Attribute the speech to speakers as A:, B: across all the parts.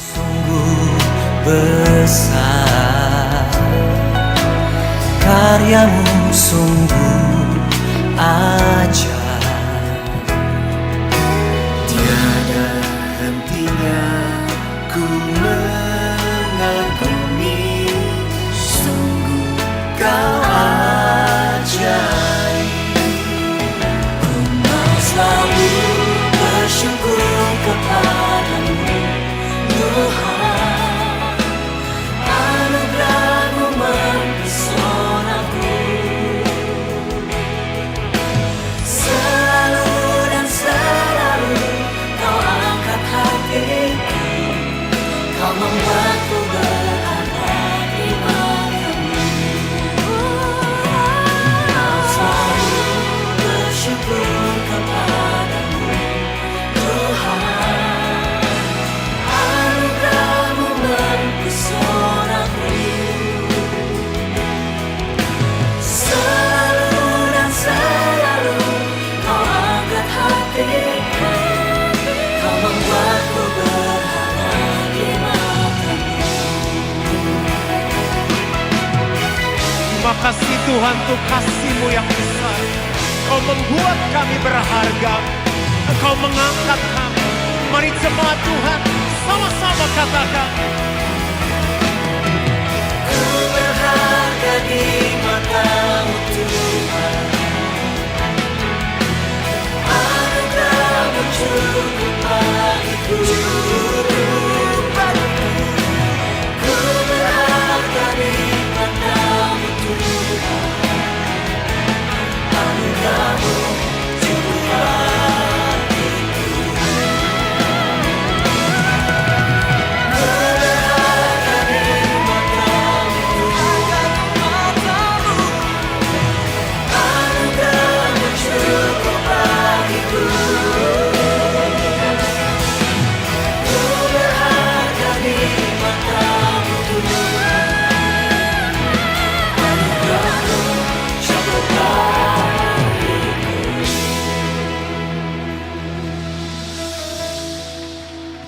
A: Sungguh besar, karyamu sungguh ajaib. Tiada hentinya ku mengagumi, sungguh kau ajaib. Ku mau selalu bersyukur kepadamu, Tuhan. Anugerah-Mu mempesonaku, selalu dan selalu Kau angkat hatiku, Kau membuatku berada di matamu. Kau selalu bersyukur kepadamu, Tuhan. Anugerah-Mu mempesonaku, selalu dan selalu Kau angkat hatiku, Kau membuatku berharga di matamu.
B: Makasih Tuhan untuk kasih-Mu yang besar. Kau membuat kami berharga. Engkau mengangkat kami. Mari jemaat Tuhan sama-sama katakan.
A: Ku berharga di mata-Mu, Tuhan. Anugerah-Mu cukup bagiku. Ku berharga di mata-Mu, Tuhan. Anugerah-Mu cukup bagiku. Ku berharga di mata-Mu, Tuhan. Anugerah-Mu cukup bagiku. Ku berharga di mata-Mu, Tuhan. Anugerah-Mu cukup bagiku.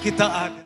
B: Kita ada.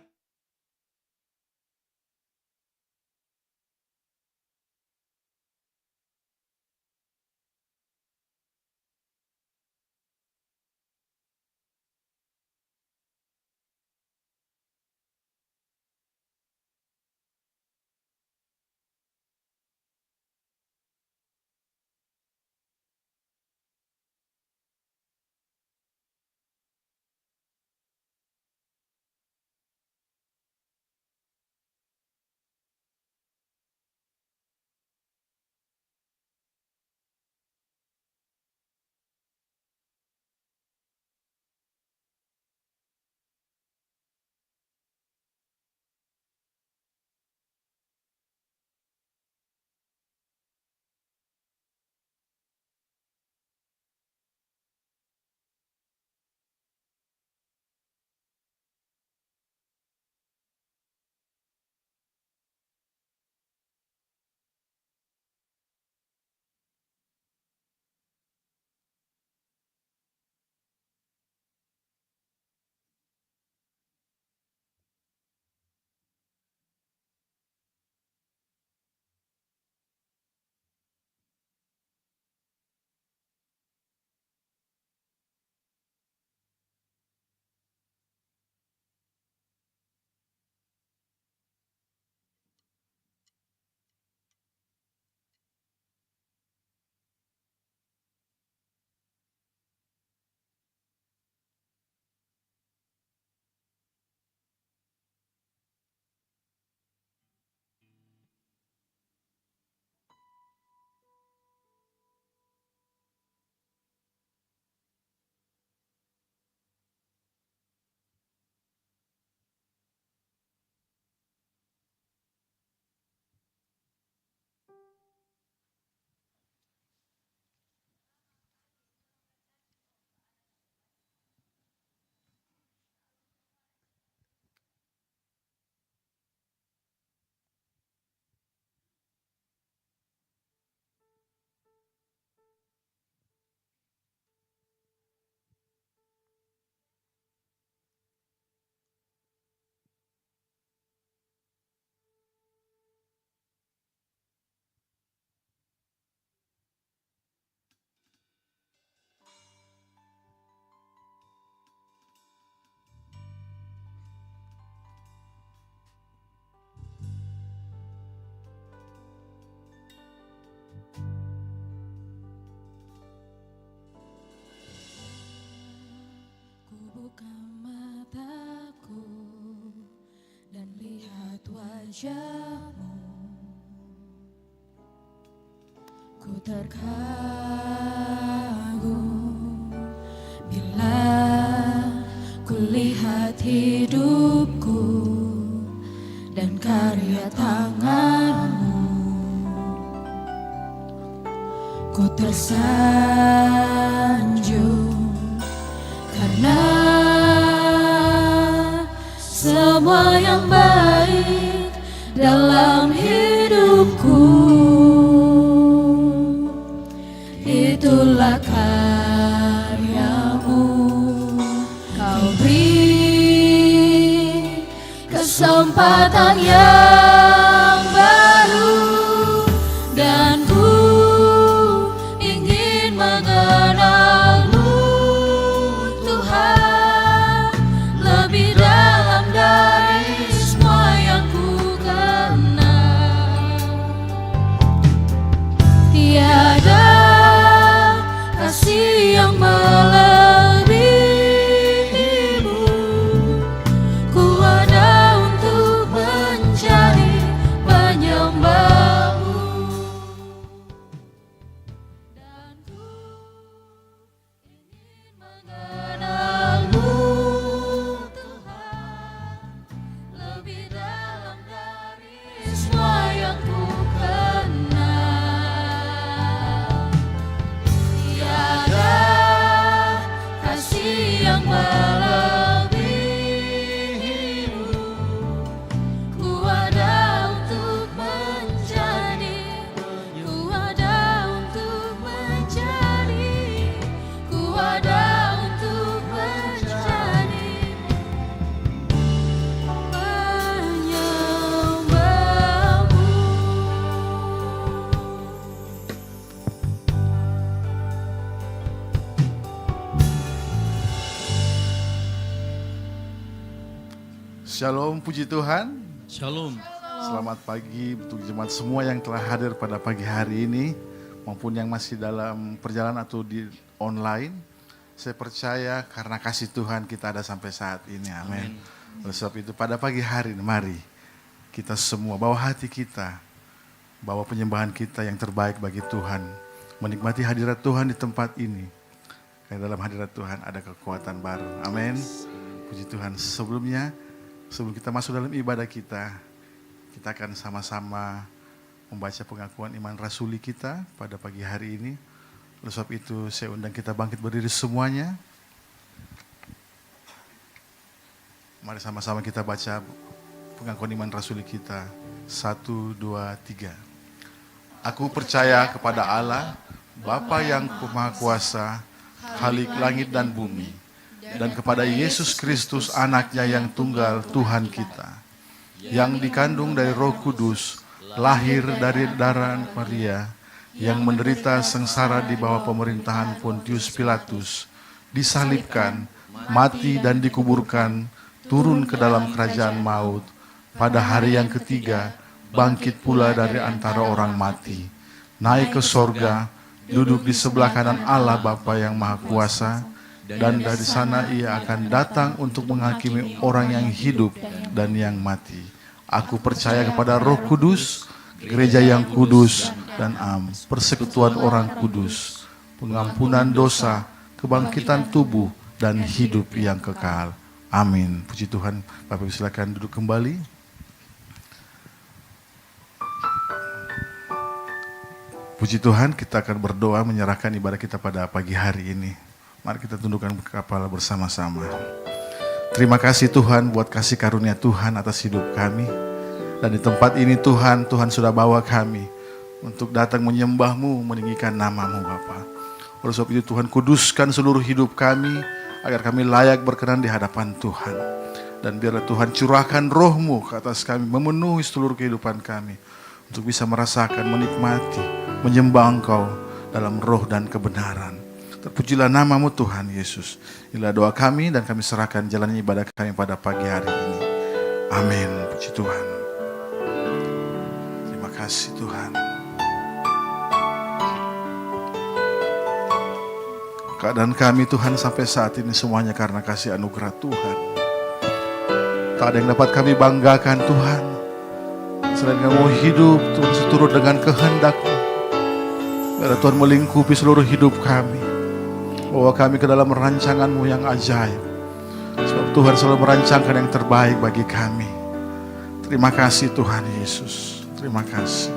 C: wajahmu, ku terkagum bila ku lihat hidupku dan karya tanganmu. Ku tersanjung karena semua yang baik dalam hidupku itulah karyamu. Kau beri kesempatan yang baru dan ku ingin mengenalmu Tuhan lebih dalam dari semua yang ku kenal. Tiada kasih yang melebihimu, ku ada untuk mencari penyembahmu dan ku ingin mengenalmu Tuhan lebih dalam dari semua yang ku kenal. Tiada kasih yang melebihimu, ku ada untuk menjadi, ku ada untuk menjadi, ku ada untuk menjadi penyembahmu.
D: Shalom, puji Tuhan.
E: Shalom.
D: Selamat pagi untuk jemaat semua yang telah hadir pada pagi hari ini maupun yang masih dalam perjalanan atau di online. Saya percaya karena kasih Tuhan kita ada sampai saat ini. Amin. Oleh sebab itu pada pagi hari ini mari kita semua bawa hati kita, bawa penyembahan kita yang terbaik bagi Tuhan. Menikmati hadirat Tuhan di tempat ini. Karena dalam hadirat Tuhan ada kekuatan baru. Amin. Puji Tuhan. Sebelum kita masuk dalam ibadah kita akan sama-sama membaca pengakuan iman rasuli kita pada pagi hari ini. Oleh sebab itu saya undang kita bangkit berdiri semuanya. Mari sama-sama kita baca pengakuan iman rasuli kita. 1, 2, 3. Aku percaya kepada Allah, Bapa yang Maha Kuasa, Khalik langit dan bumi, dan kepada Yesus Kristus anaknya yang tunggal Tuhan kita, yang dikandung dari Roh Kudus, lahir dari darah Maria, yang menderita sengsara di bawah pemerintahan Pontius Pilatus, disalibkan, mati dan dikuburkan, turun ke dalam kerajaan maut, pada hari yang ketiga bangkit pula dari antara orang mati, naik ke sorga, duduk di sebelah kanan Allah Bapa yang Maha Kuasa, dan dari sana ia akan datang untuk menghakimi orang yang hidup dan yang mati. Aku percaya kepada Roh Kudus, gereja yang kudus dan persekutuan orang kudus, pengampunan dosa, kebangkitan tubuh dan hidup yang kekal. Amin. Puji Tuhan. Bapak Ibu silakan duduk kembali. Puji Tuhan, kita akan berdoa menyerahkan ibadah kita pada pagi hari ini. Mari kita tundukkan kepala bersama-sama. Terima kasih Tuhan buat kasih karunia Tuhan atas hidup kami. Dan di tempat ini Tuhan sudah bawa kami untuk datang menyembah-Mu, meninggikan nama-Mu Bapa. Oleh sebab itu Tuhan kuduskan seluruh hidup kami agar kami layak berkenan di hadapan Tuhan. Dan biarlah Tuhan curahkan Roh-Mu ke atas kami, memenuhi seluruh kehidupan kami untuk bisa merasakan, menikmati, menyembah Engkau dalam roh dan kebenaran. Terpujilah nama-Mu Tuhan Yesus. Inilah doa kami dan kami serahkan jalannya ibadah kami pada pagi hari ini. Amin. Puji Tuhan. Terima kasih Tuhan. Keadaan kami Tuhan sampai saat ini semuanya karena kasih anugerah Tuhan. Tak ada yang dapat kami banggakan Tuhan. Selain kami mau hidup, Tuhan seturut dengan kehendak-Mu. Biar Tuhan melingkupi seluruh hidup kami. Bawa kami ke dalam rancangan-Mu yang ajaib. Sebab Tuhan selalu merancangkan yang terbaik bagi kami. Terima kasih Tuhan Yesus. Terima kasih.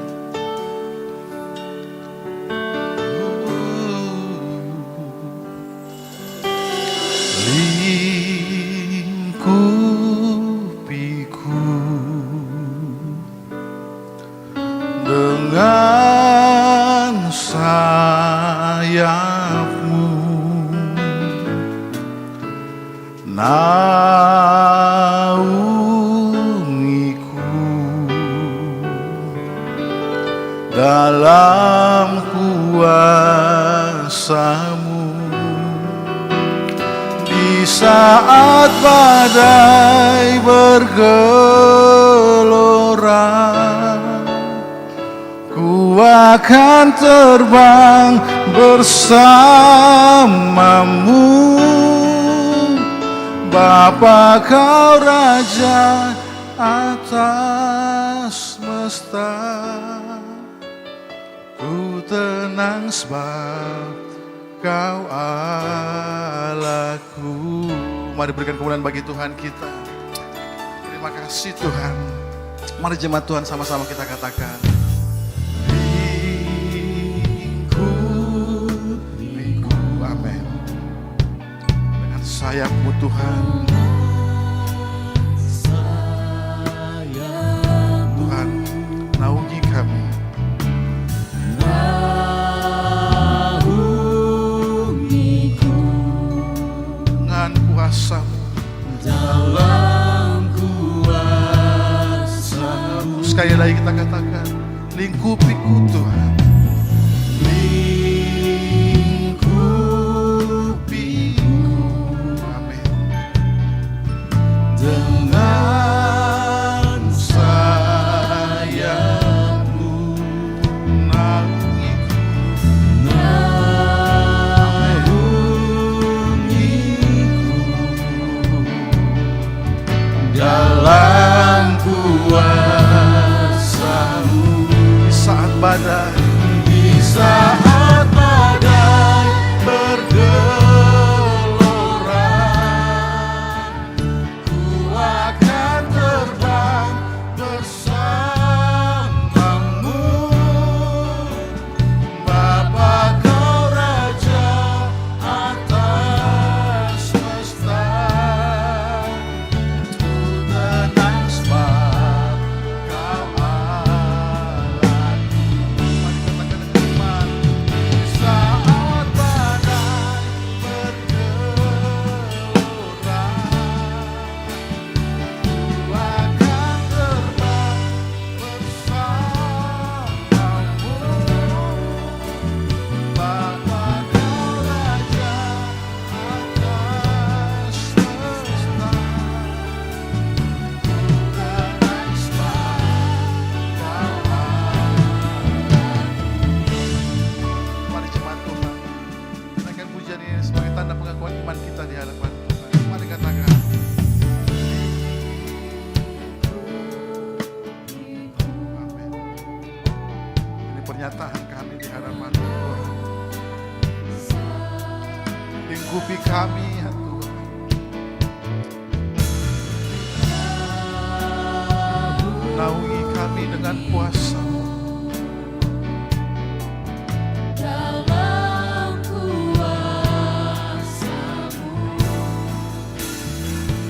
D: Lingkupiku dengan sayap-Mu, naungiku dalam kuasa-Mu. Di saat badai bergelora, ku akan terbang bersama-Mu. Bapa, Kau Raja atas semesta. Ku tenang sebab Kau Allahku. Mari berikan kemuliaan bagi Tuhan kita. Terima kasih Tuhan. Mari jemaat Tuhan sama-sama kita katakan. Lingkupiku, amin. Dengan sayap-Mu Tuhan. Tuhan, naungi kami. Kuasa-Mu dalam kuasa-Mu. Sekali lagi kita katakan, lingkupiku Tuhan. Lingkupiku, amin. Dengan sayap-Mu, naungiku. Dalam kuasa-Mu. Di saat badai, di saat badai bergelora, ku akan terbang bersama-Mu. Bapa, Kau Raja atas semesta. Pernyataan kami di hadapan Tuhan. Lingkupi kami ya Tuhan. Naungi kami dengan kuasa-Mu.
C: Dalam kuasa-Mu.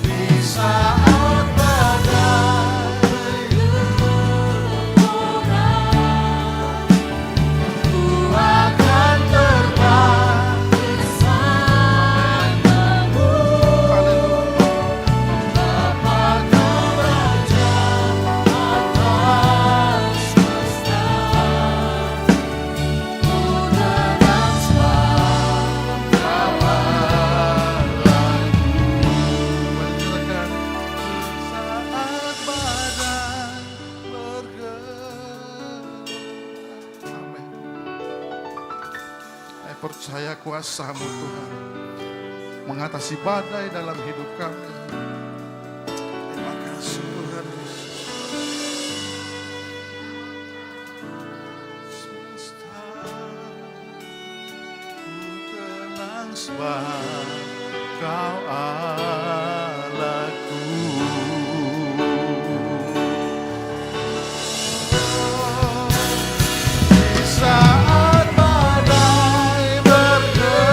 D: Di saat badai
C: bergelora,
D: ku akan terbang
C: bersama-Mu.
D: Haleluya.
C: Bapa, Kau Raja atas semesta. Ku tenang sebab Kau
D: Katakan, saat badai bergelora. Amin. Saya percaya kuasa-Mu Tuhan mengatasi badai dalam hidup kami. Terima kasih Tuhan Yesus. sembah Kau Allahku. Di saat badai bergelora,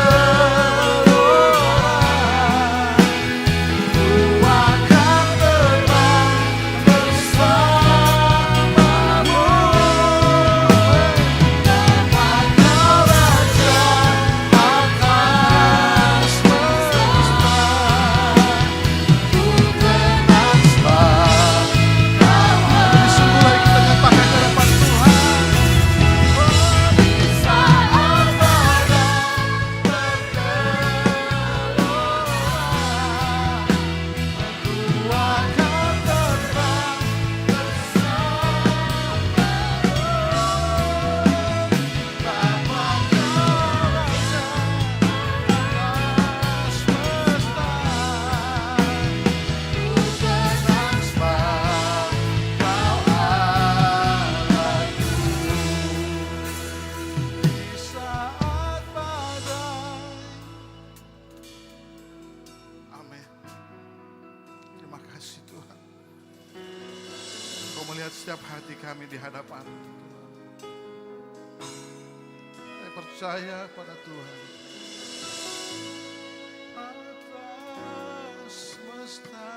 D: ku akan tenang bersamamu. Kau Raja atas semesta, ku tenang sembah Kau. Jadi sungguh lagi kita nyatakan di hadapan Tuhan. Di saat badai bergelora, ku akan tenang Amin. Terima kasih Tuhan. Kau melihat setiap hati kami di hadapan. Saya percaya pada Tuhan. Atas semesta,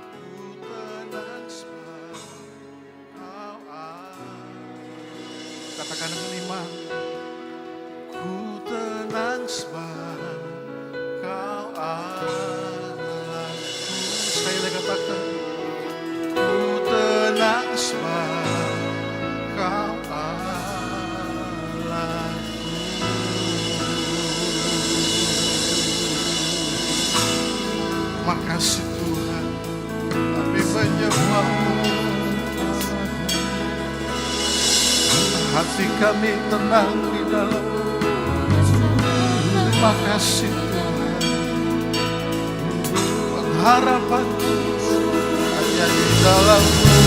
D: ku tenang sembah Kau Allah. Katakan dengan iman. Ku tenang sembah Kau Allahku. Sekali lagi katakan. Ku tenang sembah Kau Allahku. Makasih Tuhan, kami menyembah-Mu. Hati kami tenang di dalam-Mu. Terima kasih Tuhan. Pengharapan-Ku hanya di dalam-Mu.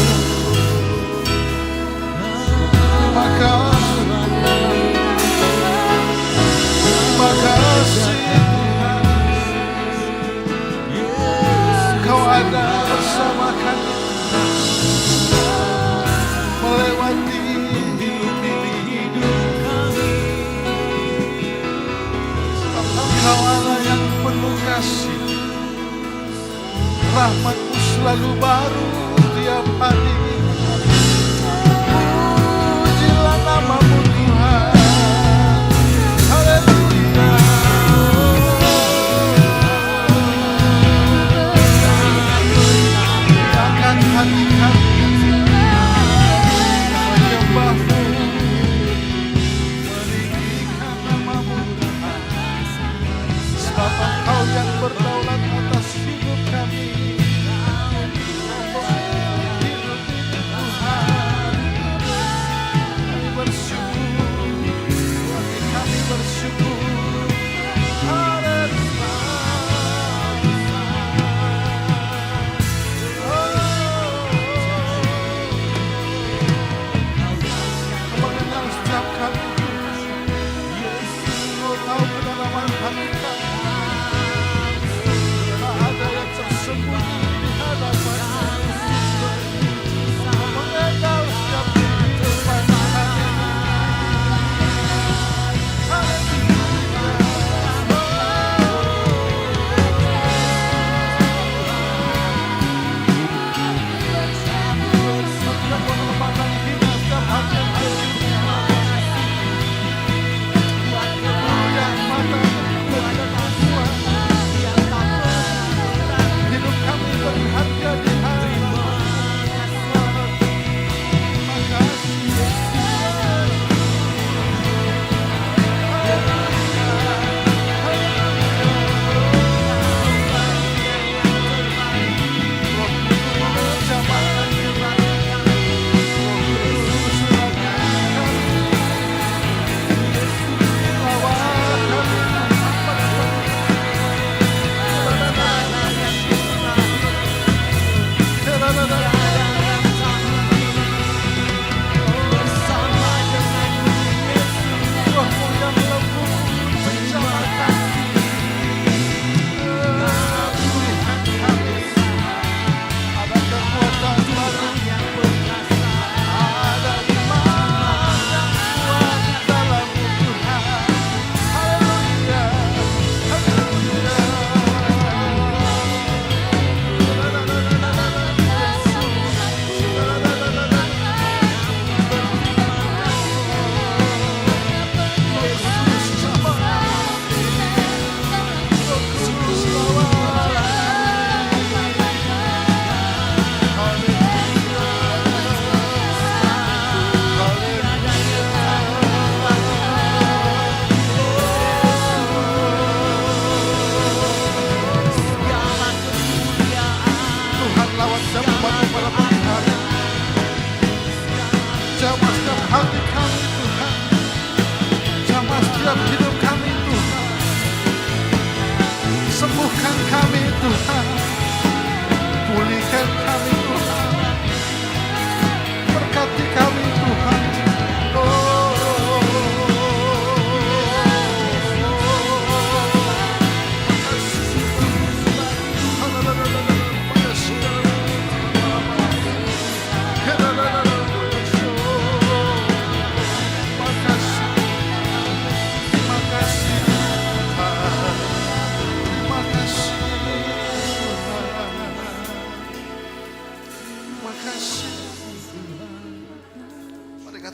D: Terima kasih. Terima kasih Tuhan. Kau ada bersama kami melewati hidup ini. Sebab Engkau Allah yang penuh kasih. Rahmat-Mu selalu baru tiap hari. Pujilah nama-Mu Tuhan. Haleluya. Akan hati kami menyembah-Mu, meninggikan nama-Mu Tuhan. Sebab Engkau yang berdaulat atas hidup kami. Hidup ini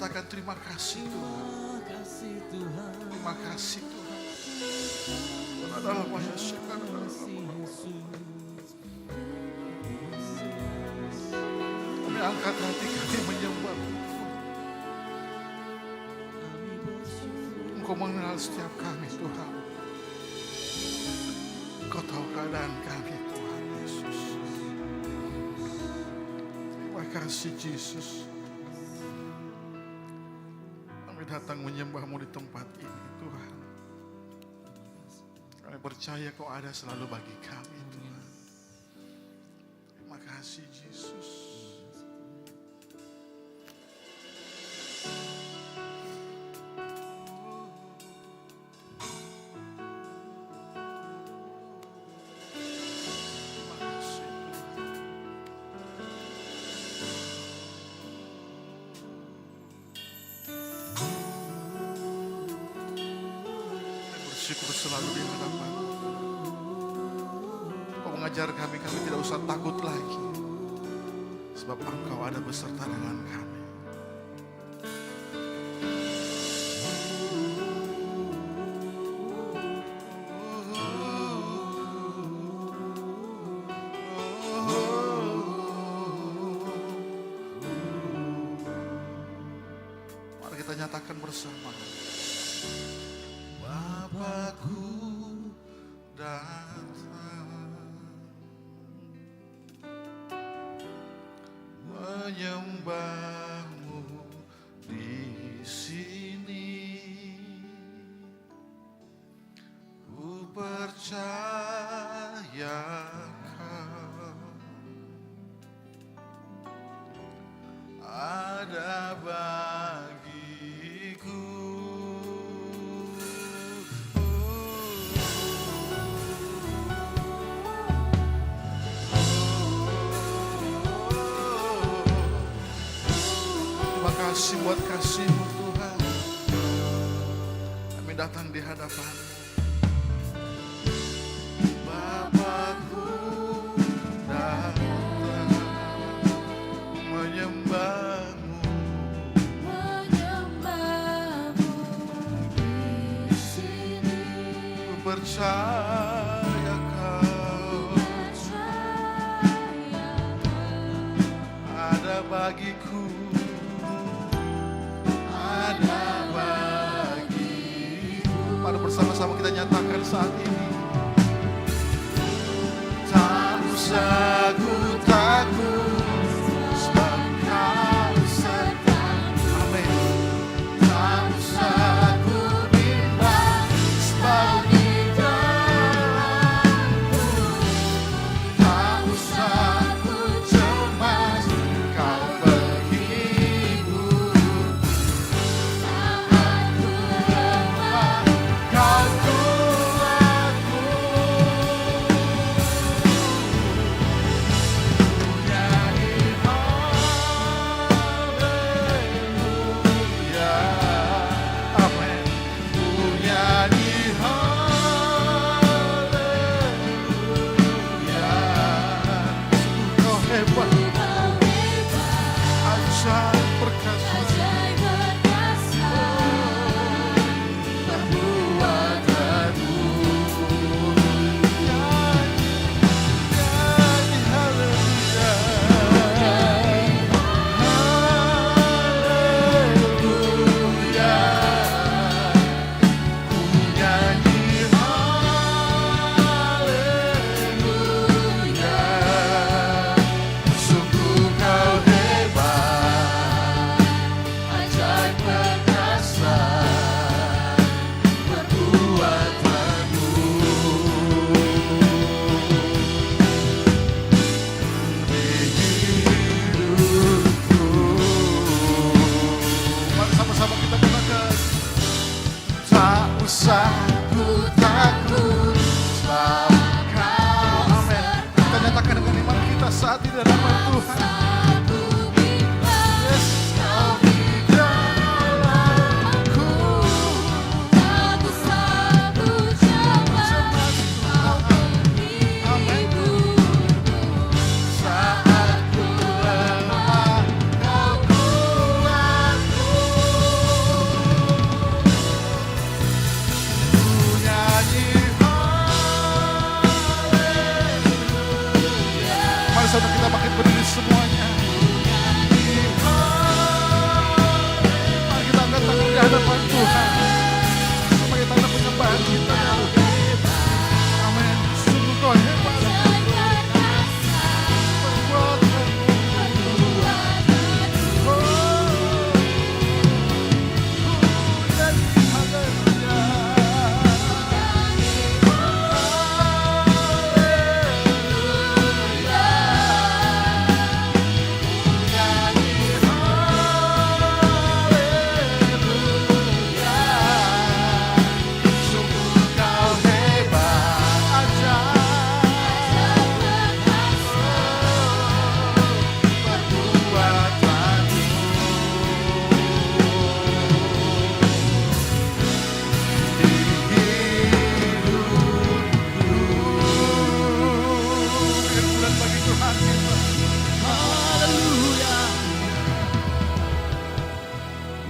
D: katakan terima kasih Tuhan. Terima kasih Tuhan. Adalah manusia kan. Kami angkat hati kami menyembah. Engkau mengenal setiap kami Tuhan. Engkau tahu keadaan kami Tuhan Yesus. Terima kasih Yesus. Kami datang menyembah-Mu di tempat ini Tuhan. Kami percaya Kau ada selalu bagi kami Tuhan. Terima kasih Yesus. Bersyukur selalu di hadapan. Kau mengajar kami tidak usah takut lagi. Sebab Engkau ada beserta dengan kami. Mari kita nyatakan bersama. Bapakku datang menyembah-Mu di sini. Ku percaya Kau ada bagiku. Terima kasih buat kasih-Mu Tuhan. Kami datang di hadapan Bapakku datang menyembah-Mu
C: di sini.
D: Ku percaya Kau ada bagiku. Ada bagiku. Mari bersama-sama kita nyatakan saat ini. Tak usah ku takut, sebab Kau sertaku. Amin. Tak usah ku bimbang, sebab di dalamku. Tak usah ku cemas, Kau penghibur. Saat ku lemah, Kau kuatku. Nyanyi haleluya. Amin. Ku nyanyi haleluya. Sungguh Kau hebat, ajaib perkasa. Perbuatanmu. Nyanyi haleluya. Haleluya. Ku nyanyi haleluya. Sungguh Kau hebat, ajaib perkasa perbuatanmu. Di hidupku. Mari sama-sama kita katakan. Tak usah ku takut, sebab Kau. Amin. Kita nyatakan dengan iman kita saat ini dalam Tuhan. Yes, Kau di dalamku. Amin. Saat ku lemah, Kau kuatku. sama kita makin berdiri semuanya. Mari kita angkat tangan di hadapan Tuhan sebagai tanda penyembahan kita. Amin. Sungguh kau hebat.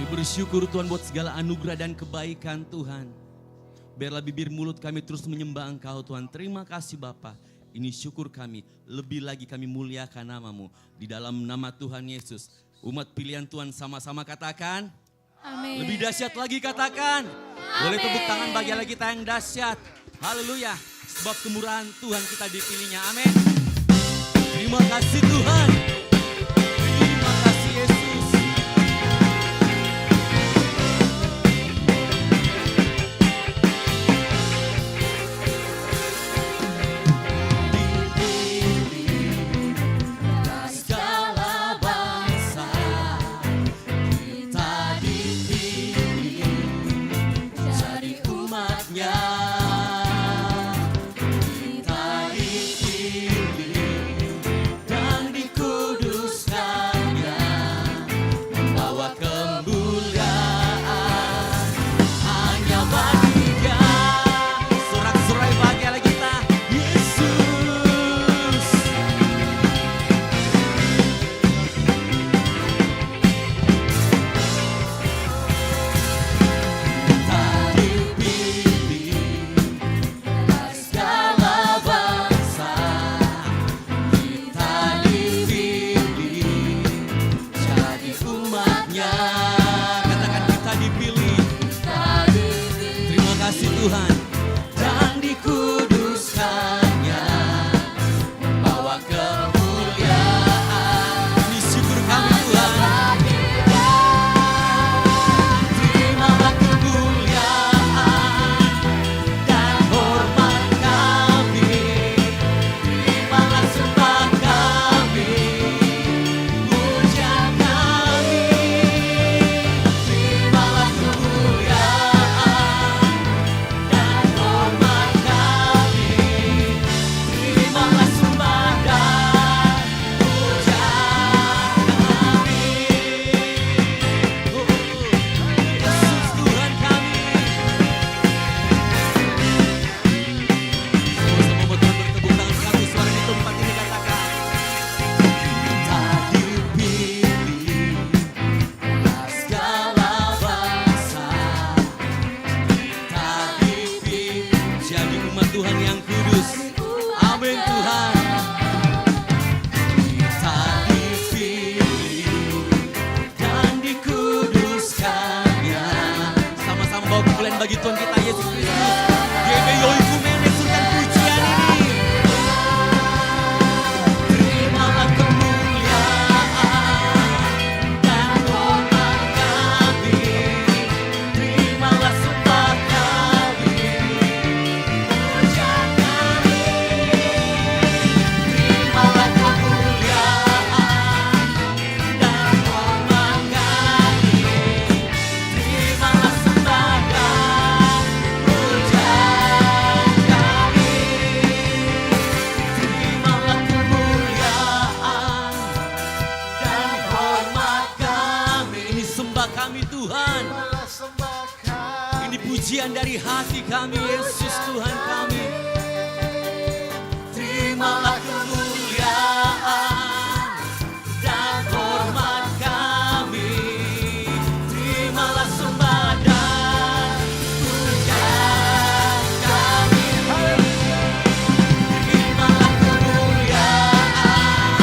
E: Bersyukur Tuhan buat segala anugerah dan kebaikan Tuhan. Biarlah bibir mulut kami terus menyembah Engkau Tuhan. Terima kasih Bapa. Ini syukur kami. Lebih lagi kami muliakan nama-Mu. Di dalam nama Tuhan Yesus. Umat pilihan Tuhan sama-sama katakan.
C: Amin.
E: Lebih dahsyat lagi katakan. Boleh tepuk tangan bagi Allah kita yang dahsyat. Haleluya. Sebab kemurahan Tuhan kita dipilihnya. Amin. Terima kasih Tuhan. Terima kasih Yesus. Tuhan dan dikuduskannya membawa kemuliaan. Ini syukur kami Tuhan. Terimalah kemuliaan dan hormat kami. Terimalah sembah kami, pujian kami. Terimalah kemuliaan. Tuhan yang kudus, amin Tuhan. Kita dipilih dan dikuduskannya. Sama-sama bawa pukulan bagi Tuhan kita Yesus Kristus. Yebeyoiku menesurkan pujian ini. Terimalah kemuliaan dan hormat kami. Terimalah sembah kami. Kami Tuhan, ini pujian dari hati kami Yesus Tuhan kami. Terimalah kemuliaan dan hormat kami. Terimalah sembah dan pujian kami. Terimalah kemuliaan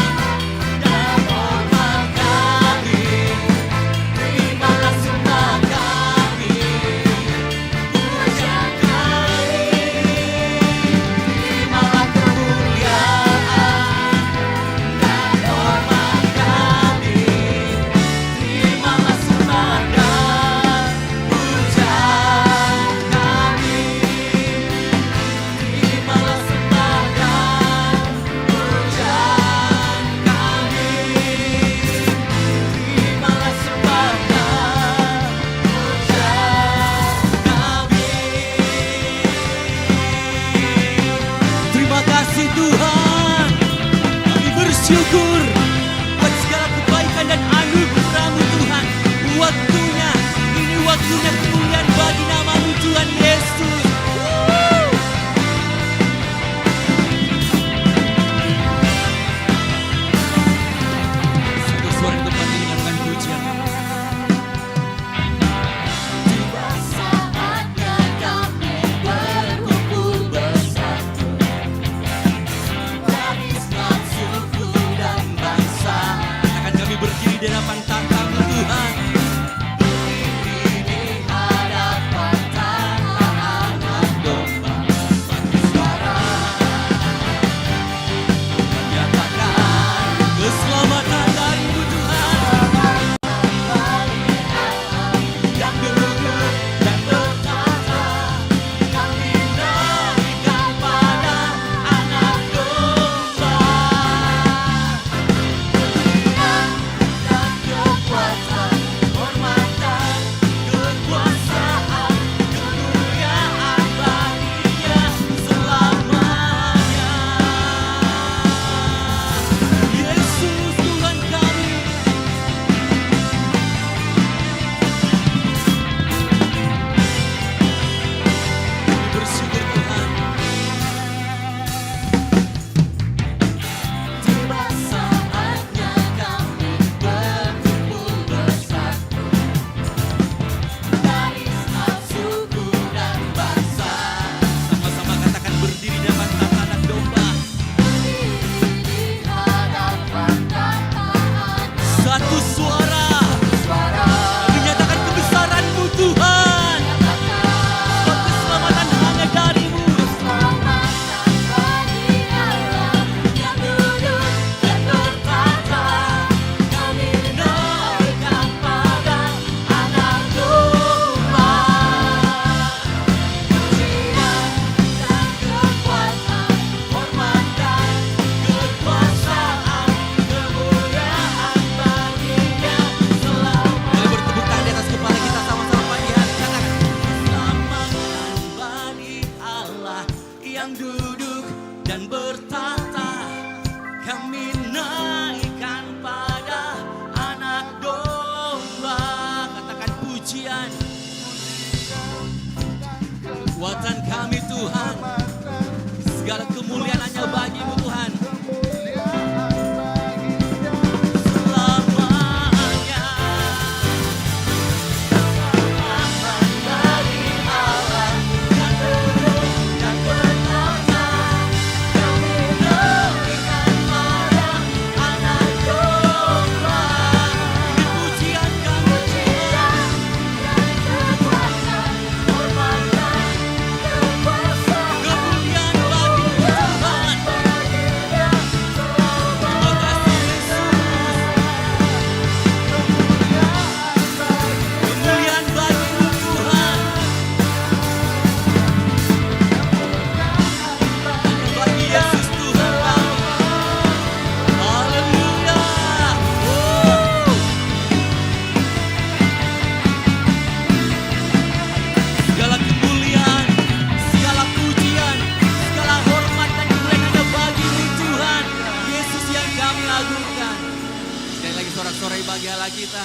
E: sorak-sorai bagi Allah kita.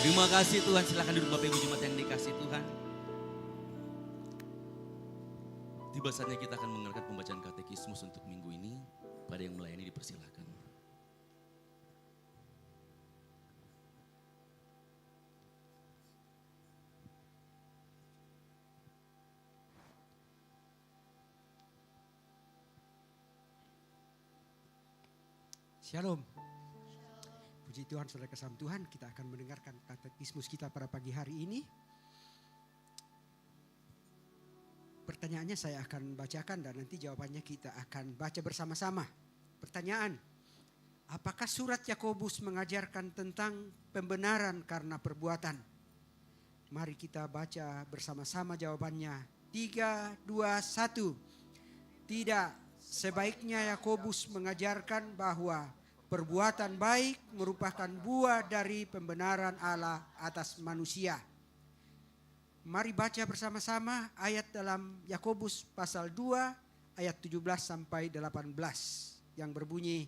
E: Terima kasih Tuhan, silakan duduk Bapak Ibu Jemaat yang dikasih Tuhan. Tiba saatnya kita akan mendengarkan pembacaan katekismus untuk minggu ini. Pada yang melayani dipersilakan.
F: Shalom. Puji Tuhan, saudara kasih Tuhan, kita akan mendengarkan katekismus kita pada pagi hari ini. Pertanyaannya saya akan bacakan dan nanti jawabannya kita akan baca bersama-sama. Pertanyaan, apakah surat Yakobus mengajarkan tentang pembenaran karena perbuatan? Mari kita baca bersama-sama jawabannya. 3, 2, 1. Tidak, sebaiknya Yakobus mengajarkan bahwa perbuatan baik merupakan buah dari pembenaran Allah atas manusia. Mari baca bersama-sama ayat dalam Yakobus pasal 2 ayat 17 sampai 18 yang berbunyi,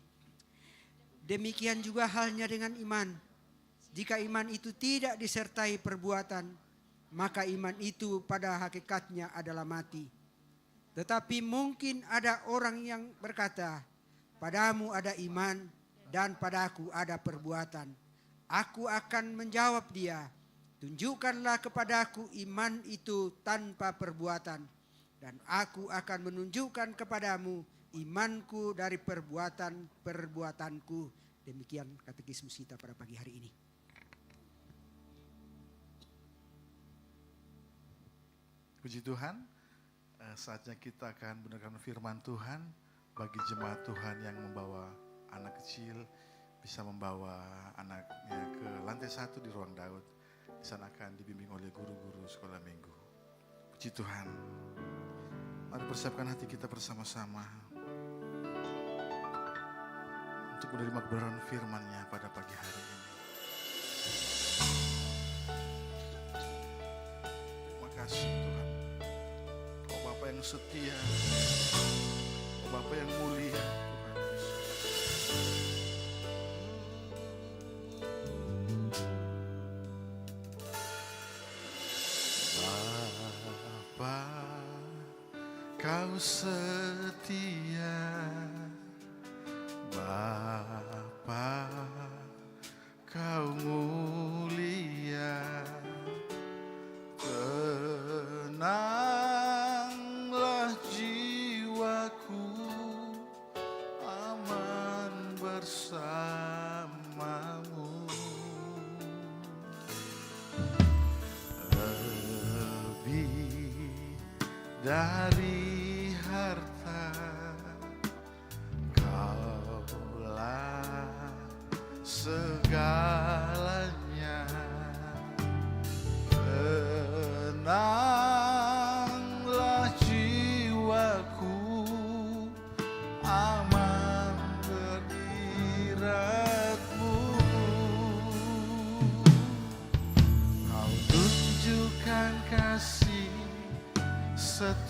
F: demikian juga halnya dengan iman. Jika iman itu tidak disertai perbuatan, maka iman itu pada hakikatnya adalah mati. Tetapi mungkin ada orang yang berkata, padamu ada iman dan padaku ada perbuatan. Aku akan menjawab dia, tunjukkanlah kepadaku iman itu tanpa perbuatan, dan aku akan menunjukkan kepadamu imanku dari perbuatan-perbuatanku. Demikian katekismus kita pada pagi hari ini.
D: Puji Tuhan, saatnya kita akan mendengarkan firman Tuhan bagi jemaat Tuhan yang membawa anak kecil, bisa membawa anaknya ke lantai 1 di ruang Daud. Di sana akan dibimbing oleh guru-guru sekolah minggu. Puji Tuhan. Mari persiapkan hati kita bersama-sama untuk menerima kebenaran firman-Nya pada pagi hari ini. Terima kasih Tuhan. Oh Bapa yang setia, oh Bapa yang mulia, Tuhan Yesus. Kau setia, Bapa, Kau mulia, tenanglah jiwaku, aman bersamamu. Lebih dari harta, Kaulah segalanya. Tenanglah jiwaku, aman berdiratmu. Kau tunjukkan kasih setiamu,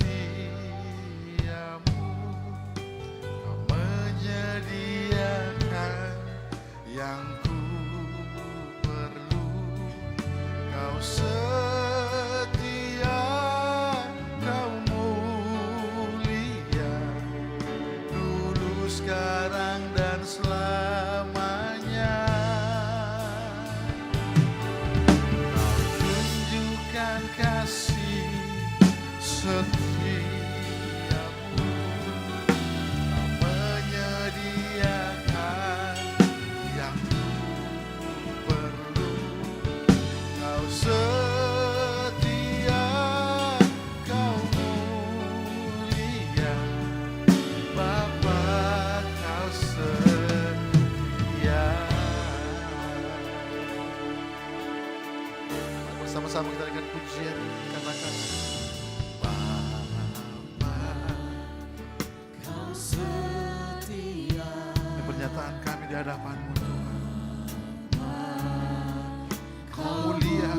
D: Kau menyediakan yang ku perlu. Kau setia, Kau mulia, dulu, sekarang, dan selamanya. Kau tunjukkan kasih setiamu, Kau menyediakan yang ku perlu. Kau setia, Kau mulia, Bapa, Kau setia. Bersama-sama kita dengan pujian katakan,
A: Kau setia,
D: ini pernyataan kami di hadapan-Mu Tuhan. Kau mulia,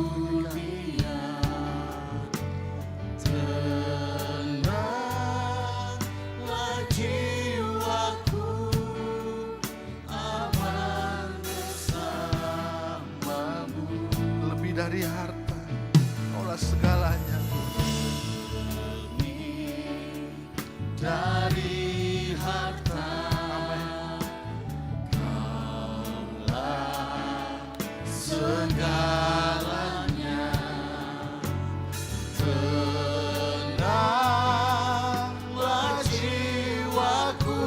A: tenanglah jiwaku, aman bersamamu.
D: dari harta, Kaulah segalanya.
A: dari harta
D: Amin.
A: segalanya. Tenanglah jiwaku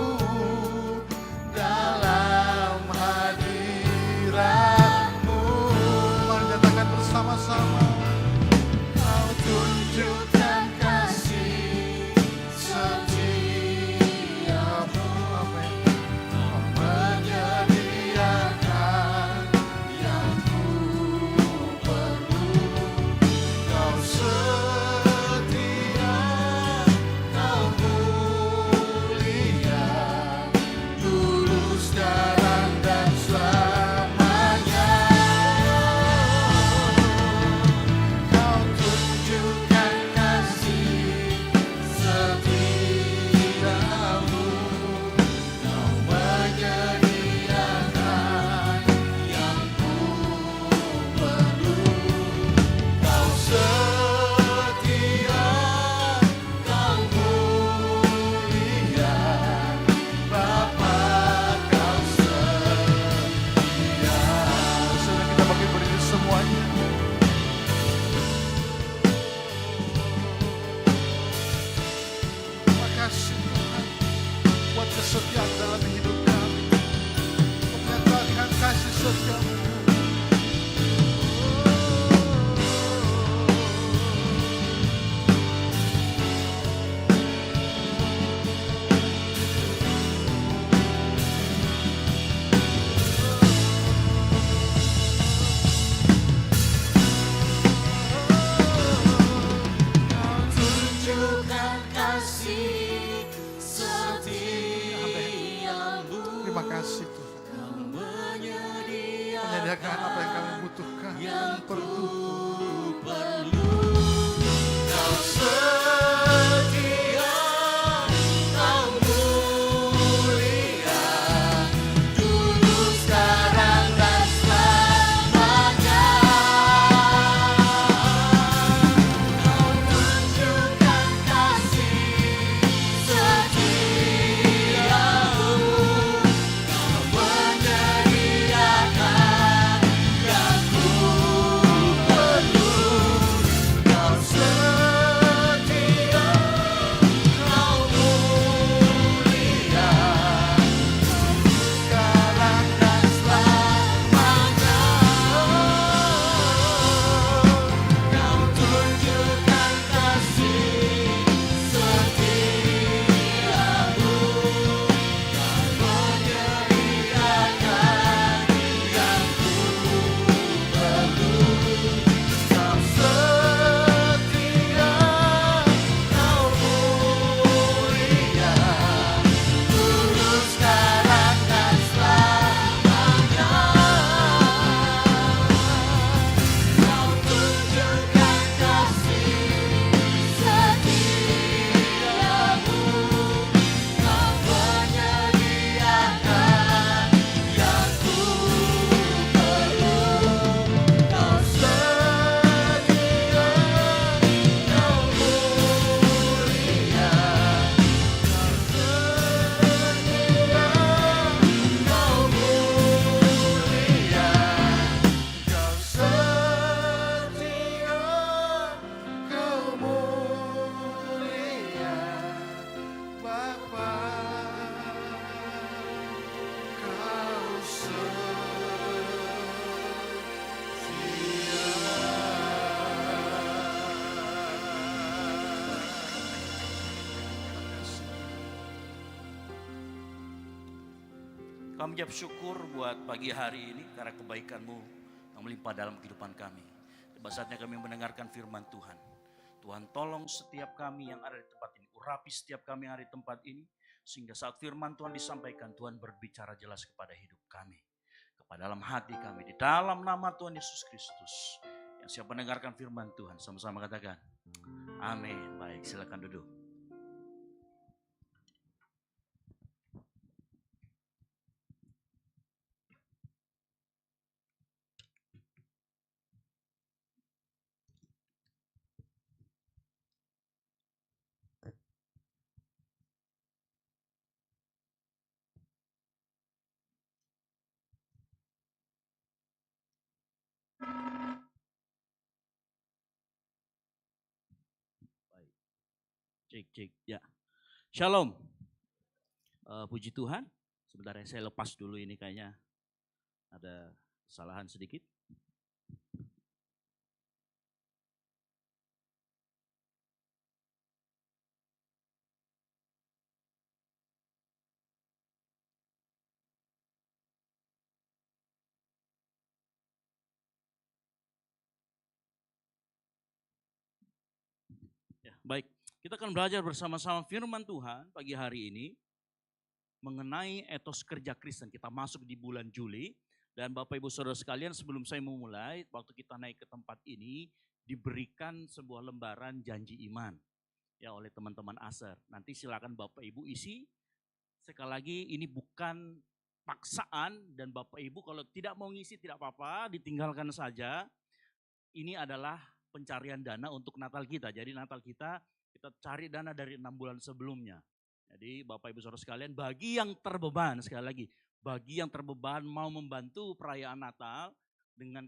A: dalam hadiratmu.
D: Mari nyatakan bersama-sama.
A: Kau tunjukkan kasih setiamu.
D: Amin.
A: Kau menyediakan yang ku perlu. Kau setia, kau mulia, dulu, sekarang, dan selamanya. Kau tunjukkan kasih setiamu. Kau menyediakan yang ku perlu. Kau setia, kau mulia, Bapa, kau setia.
D: Sudah kita bagi berdiri semuanya. Terima kasih Tuhan buat kesetiaan dalam hidup kami. Kau menyatakan kasih setiamu.
A: Kau tunjukkan kasih setiamu.
D: Terima kasih Tuhan.
A: Kau menyediakan
D: Menyediakan apa yang kami butuhkan.
A: yang
D: Perlu.
A: perlu. Kau setia, kau mulia, dulu, sekarang, dan selamanya. Kau tunjukkan kasih setiamu. Kau menyediakan yang ku perlu. Kau setia, kau mulia, sekarang dan selamanya. Kau tunjukkan kasih setiamu. Kau menyediakan yang ku perlu. Kau setia, kau mulia, dulu, sekarang, dan selamanya. Kau tunjukkan kasih setiamu. Kau menyediakan yang ku perlu. Kau setia, kau mulia, kau setia, kau mulia, kau setia, kau mulia, Bapa, kau
G: Kami ucap syukur buat pagi hari ini karena kebaikan-Mu yang melimpah dalam kehidupan kami. Tiba saatnya kami mendengarkan firman Tuhan. Tuhan tolong setiap kami yang ada di tempat ini. Urapi setiap kami yang ada di tempat ini. Sehingga saat firman Tuhan disampaikan, Tuhan berbicara jelas kepada hidup kami. Kepada dalam hati kami. Di dalam nama Tuhan Yesus Kristus. Yang siap mendengarkan firman Tuhan. Sama-sama katakan. Amin. Baik, silakan duduk. Cek. Ya. Shalom. Puji Tuhan. Sebentar ya, saya lepas dulu ini kayaknya ada kesalahan sedikit. Ya, baik. Kita akan belajar bersama-sama firman Tuhan pagi hari ini mengenai etos kerja Kristen. Kita masuk di bulan Juli dan Bapak Ibu Saudara sekalian, sebelum saya memulai, waktu kita naik ke tempat ini diberikan sebuah lembaran janji iman ya oleh teman-teman Aser. Nanti silakan Bapak Ibu isi. Sekali lagi ini bukan paksaan dan Bapak Ibu kalau tidak mau ngisi tidak apa-apa, ditinggalkan saja. Ini adalah pencarian dana untuk Natal kita. Jadi Natal kita cari dana dari 6 bulan sebelumnya. Jadi Bapak Ibu Saudara sekalian, bagi yang terbeban, sekali lagi, bagi yang terbeban mau membantu perayaan Natal dengan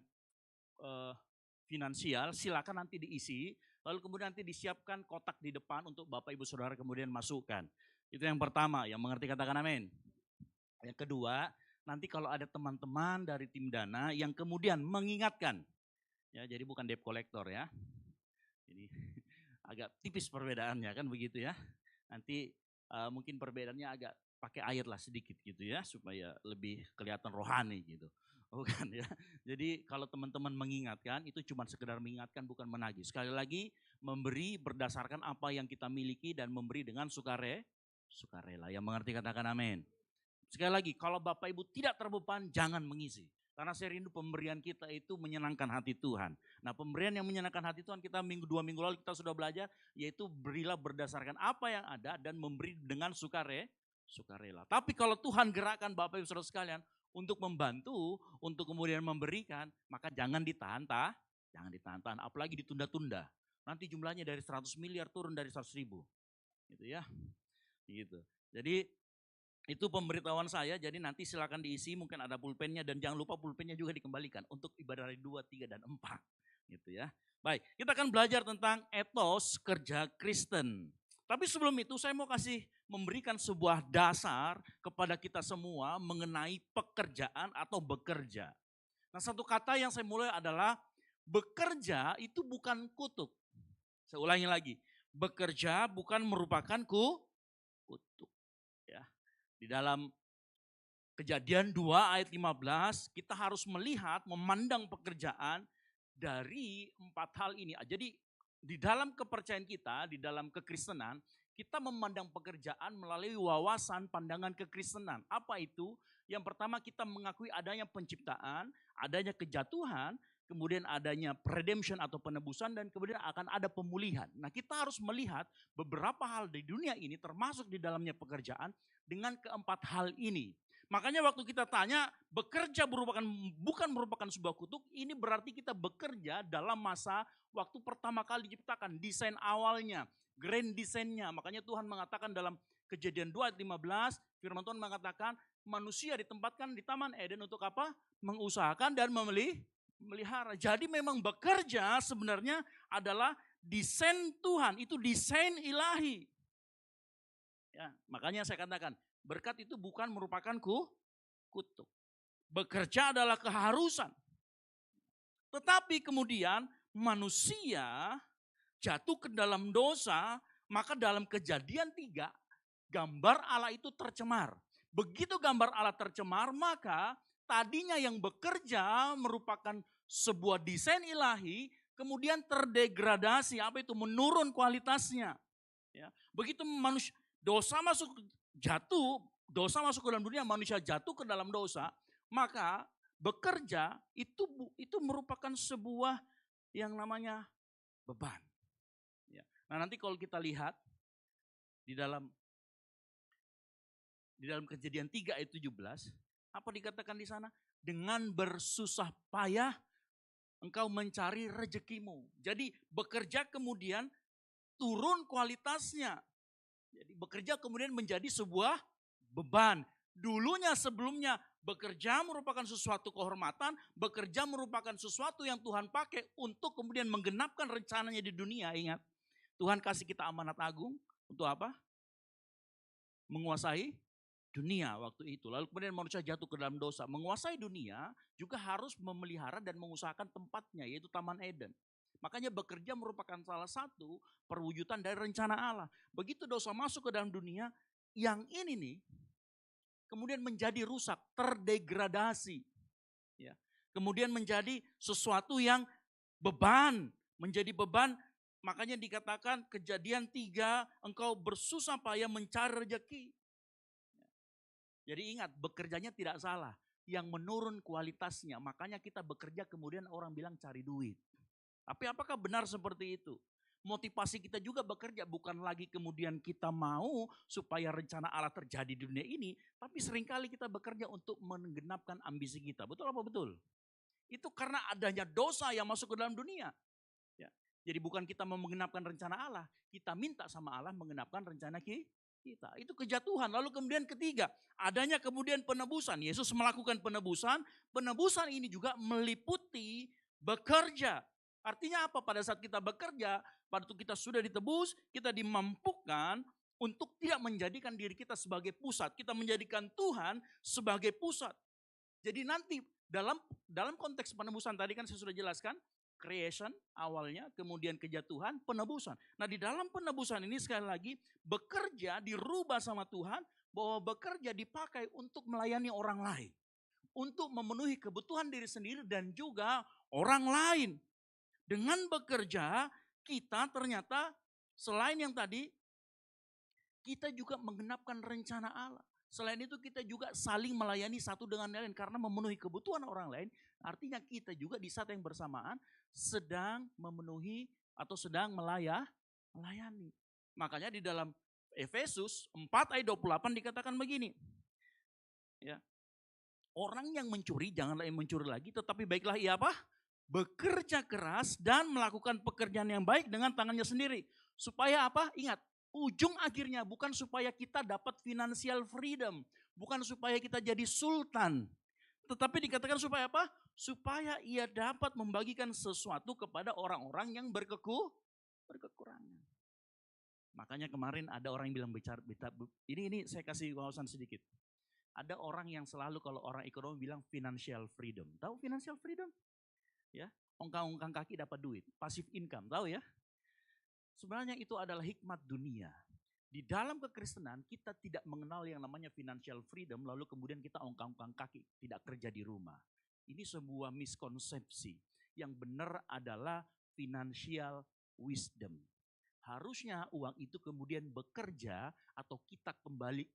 G: finansial, silakan nanti diisi. Lalu kemudian nanti disiapkan kotak di depan untuk Bapak Ibu Saudara kemudian masukkan. Itu yang pertama, yang mengerti katakan amin. Yang kedua, nanti kalau ada teman-teman dari tim dana yang kemudian mengingatkan, ya jadi bukan debt collector ya. Jadi agak tipis perbedaannya kan begitu ya. Nanti mungkin perbedaannya agak pakai air lah sedikit gitu ya supaya lebih kelihatan rohani gitu. Bukan ya. Jadi kalau teman-teman mengingatkan itu cuma sekedar mengingatkan bukan menagih. Sekali lagi memberi berdasarkan apa yang kita miliki dan memberi dengan sukarela. Yang mengerti katakan amin. Sekali lagi kalau Bapak Ibu tidak terbeban jangan mengisi. Karena saya rindu pemberian kita itu menyenangkan hati Tuhan. Nah pemberian yang menyenangkan hati Tuhan kita 2 minggu lalu kita sudah belajar. Yaitu berilah berdasarkan apa yang ada dan memberi dengan sukarela. Tapi kalau Tuhan gerakkan Bapak Ibu Saudara sekalian untuk membantu, untuk kemudian memberikan, maka jangan ditahan-tahan. Jangan ditahan-tahan, apalagi ditunda-tunda. Nanti jumlahnya dari 100 miliar turun dari 100 ribu. Gitu ya. Gitu. Jadi itu pemberitahuan saya, jadi nanti silakan diisi, mungkin ada pulpennya dan jangan lupa pulpennya juga dikembalikan untuk ibadah hari 2, 3, dan 4. Gitu ya. Baik, kita akan belajar tentang etos kerja Kristen. Tapi sebelum itu saya mau memberikan sebuah dasar kepada kita semua mengenai pekerjaan atau bekerja. Nah satu kata yang saya mulai adalah bekerja itu bukan kutuk. Saya ulangi lagi, bekerja bukan merupakan kutuk. Ya. Di dalam Kejadian 2 ayat 15 kita harus melihat, memandang pekerjaan dari 4 hal ini. Jadi di dalam kepercayaan kita, di dalam kekristenan, kita memandang pekerjaan melalui wawasan pandangan kekristenan. Apa itu? Yang pertama kita mengakui adanya penciptaan, adanya kejatuhan, kemudian adanya redemption atau penebusan, dan kemudian akan ada pemulihan. Nah kita harus melihat beberapa hal di dunia ini termasuk di dalamnya pekerjaan dengan keempat hal ini. Makanya waktu kita tanya bekerja bukan merupakan sebuah kutuk, ini berarti kita bekerja dalam masa waktu pertama kali diciptakan, desain awalnya, grand desainnya. Makanya Tuhan mengatakan dalam Kejadian 2 ayat 15, firman Tuhan mengatakan manusia ditempatkan di Taman Eden untuk apa? Mengusahakan dan memelihara. Jadi memang bekerja sebenarnya adalah desain Tuhan, itu desain ilahi. Ya, makanya saya katakan berkat itu bukan merupakan kutuk. Bekerja adalah keharusan. Tetapi kemudian manusia jatuh ke dalam dosa, maka dalam Kejadian 3 gambar Allah itu tercemar. Begitu gambar Allah tercemar, maka tadinya yang bekerja merupakan sebuah desain ilahi, kemudian terdegradasi, menurun kualitasnya. Ya, begitu dosa masuk ke dalam dunia, manusia jatuh ke dalam dosa, maka bekerja itu merupakan sebuah yang namanya beban. Ya. Nah nanti kalau kita lihat di dalam Kejadian 3 ayat 17, apa dikatakan di sana? Dengan bersusah payah engkau mencari rezekimu. Jadi bekerja kemudian turun kualitasnya. Jadi bekerja kemudian menjadi sebuah beban. Dulunya sebelumnya bekerja merupakan sesuatu kehormatan, bekerja merupakan sesuatu yang Tuhan pakai untuk kemudian menggenapkan rencananya di dunia. Ingat, Tuhan kasih kita amanat agung, Untuk apa? Menguasai dunia waktu itu. Lalu kemudian manusia jatuh ke dalam dosa. Menguasai dunia juga harus memelihara dan mengusahakan tempatnya, yaitu Taman Eden. Makanya bekerja merupakan salah satu perwujudan dari rencana Allah. Begitu dosa masuk ke dalam dunia, yang ini nih kemudian menjadi rusak, terdegradasi. Ya. Kemudian menjadi sesuatu yang beban, menjadi beban. Makanya dikatakan Kejadian 3, engkau bersusah payah mencari rezeki. Jadi ingat, bekerjanya tidak salah. Yang menurun kualitasnya, makanya kita bekerja kemudian orang bilang cari duit. Tapi apakah benar seperti itu? Motivasi kita juga bekerja bukan lagi kemudian kita mau supaya rencana Allah terjadi di dunia ini, tapi seringkali kita bekerja untuk menggenapkan ambisi kita. Betul apa betul? Itu karena adanya dosa yang masuk ke dalam dunia. Ya. Jadi bukan kita mau menggenapkan rencana Allah, kita minta sama Allah menggenapkan rencana kita. Itu kejatuhan. Lalu kemudian ketiga, adanya kemudian penebusan. Yesus melakukan penebusan. Penebusan ini juga meliputi bekerja. Artinya apa? Pada saat kita bekerja, pada saat kita sudah ditebus, kita dimampukan untuk tidak menjadikan diri kita sebagai pusat. Kita menjadikan Tuhan sebagai pusat. Jadi nanti dalam konteks penebusan tadi kan saya sudah jelaskan, creation awalnya, kemudian kejatuhan, penebusan. Nah di dalam penebusan ini sekali lagi bekerja dirubah sama Tuhan, bahwa bekerja dipakai untuk melayani orang lain. Untuk memenuhi kebutuhan diri sendiri dan juga orang lain. Dengan bekerja kita ternyata selain yang tadi, kita juga menggenapkan rencana Allah. Selain itu kita juga saling melayani satu dengan lain karena memenuhi kebutuhan orang lain. Artinya kita juga di saat yang bersamaan sedang memenuhi atau sedang melayani. Makanya di dalam Efesus 4 ayat 28 dikatakan begini. Ya. Orang yang mencuri janganlah yang mencuri lagi, tetapi baiklah ia apa? Bekerja keras dan melakukan pekerjaan yang baik dengan tangannya sendiri. Supaya apa? Ingat, ujung akhirnya bukan supaya kita dapat financial freedom. Bukan supaya kita jadi sultan. Tetapi dikatakan supaya apa? Supaya ia dapat membagikan sesuatu kepada orang-orang yang berkekurangan. Makanya kemarin ada orang yang bilang ini saya kasih wawasan sedikit. Ada orang yang selalu kalau orang ekonomi bilang financial freedom. Tahu financial freedom? Ya, ongkang-ongkang kaki dapat duit, passive income, tahu ya? Sebenarnya itu adalah hikmat dunia. Di dalam kekristenan kita tidak mengenal yang namanya financial freedom, lalu kemudian kita ongkang-ongkang kaki, tidak kerja di rumah. Ini sebuah miskonsepsi. Yang benar adalah financial wisdom. Harusnya uang itu kemudian bekerja atau kita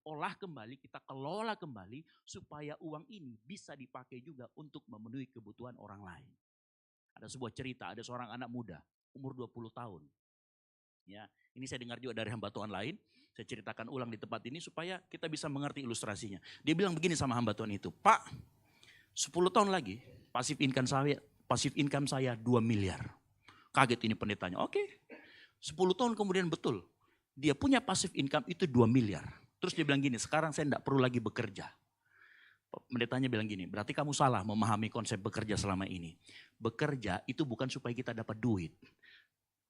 G: olah kembali, kita kelola kembali supaya uang ini bisa dipakai juga untuk memenuhi kebutuhan orang lain. Ada sebuah cerita, ada seorang anak muda, umur 20 tahun. Ya, ini saya dengar juga dari hamba Tuhan lain. Saya ceritakan ulang di tempat ini supaya kita bisa mengerti ilustrasinya. Dia bilang begini sama hamba Tuhan itu, Pak, 10 tahun lagi pasif income saya 2 miliar. Kaget ini pendetanya, oke. 10 tahun kemudian betul, dia punya pasif income itu 2 miliar. Terus dia bilang gini, sekarang saya tidak perlu lagi bekerja. Pendetanya bilang gini, berarti kamu salah memahami konsep bekerja selama ini. Bekerja itu bukan supaya kita dapat duit.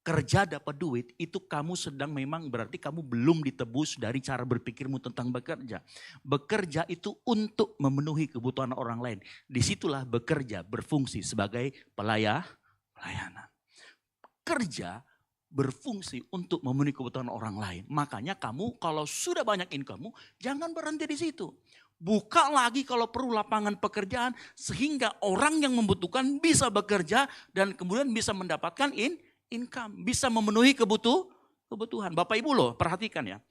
G: Kerja dapat duit itu kamu sedang memang berarti kamu belum ditebus dari cara berpikirmu tentang bekerja. Bekerja itu untuk memenuhi kebutuhan orang lain. Disitulah bekerja berfungsi sebagai pelayanan. Kerja berfungsi untuk memenuhi kebutuhan orang lain. Makanya kamu kalau sudah banyak income, jangan berhenti di situ. Buka lagi kalau perlu lapangan pekerjaan sehingga orang yang membutuhkan bisa bekerja dan kemudian bisa mendapatkan income. Bisa memenuhi kebutuhan. Bapak Ibu loh perhatikan ya.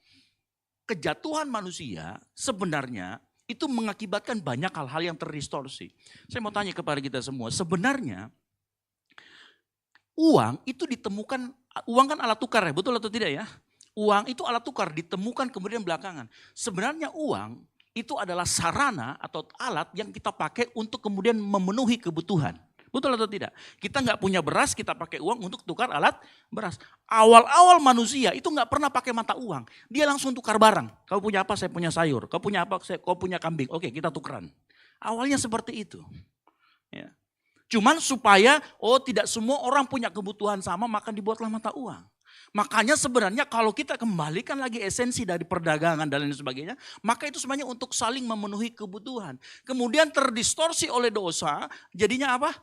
G: Kejatuhan manusia sebenarnya itu mengakibatkan banyak hal-hal yang terdistorsi. Saya mau tanya kepada kita semua, sebenarnya uang itu ditemukan, uang kan alat tukar ya, betul atau tidak ya? Uang itu alat tukar ditemukan kemudian belakangan. Sebenarnya uang itu adalah sarana atau alat yang kita pakai untuk kemudian memenuhi kebutuhan. Betul atau tidak? Kita nggak punya beras, kita pakai uang untuk tukar alat beras. Awal-awal manusia itu nggak pernah pakai mata uang. Dia langsung tukar barang. Kau punya apa? Saya punya sayur. Kau punya apa? Kau punya kambing. Oke, kita tukeran. Awalnya seperti itu. Ya. Cuman supaya tidak semua orang punya kebutuhan sama, maka dibuatlah mata uang. Makanya sebenarnya kalau kita kembalikan lagi esensi dari perdagangan dan lain sebagainya, maka itu sebenarnya untuk saling memenuhi kebutuhan. Kemudian terdistorsi oleh dosa, jadinya apa?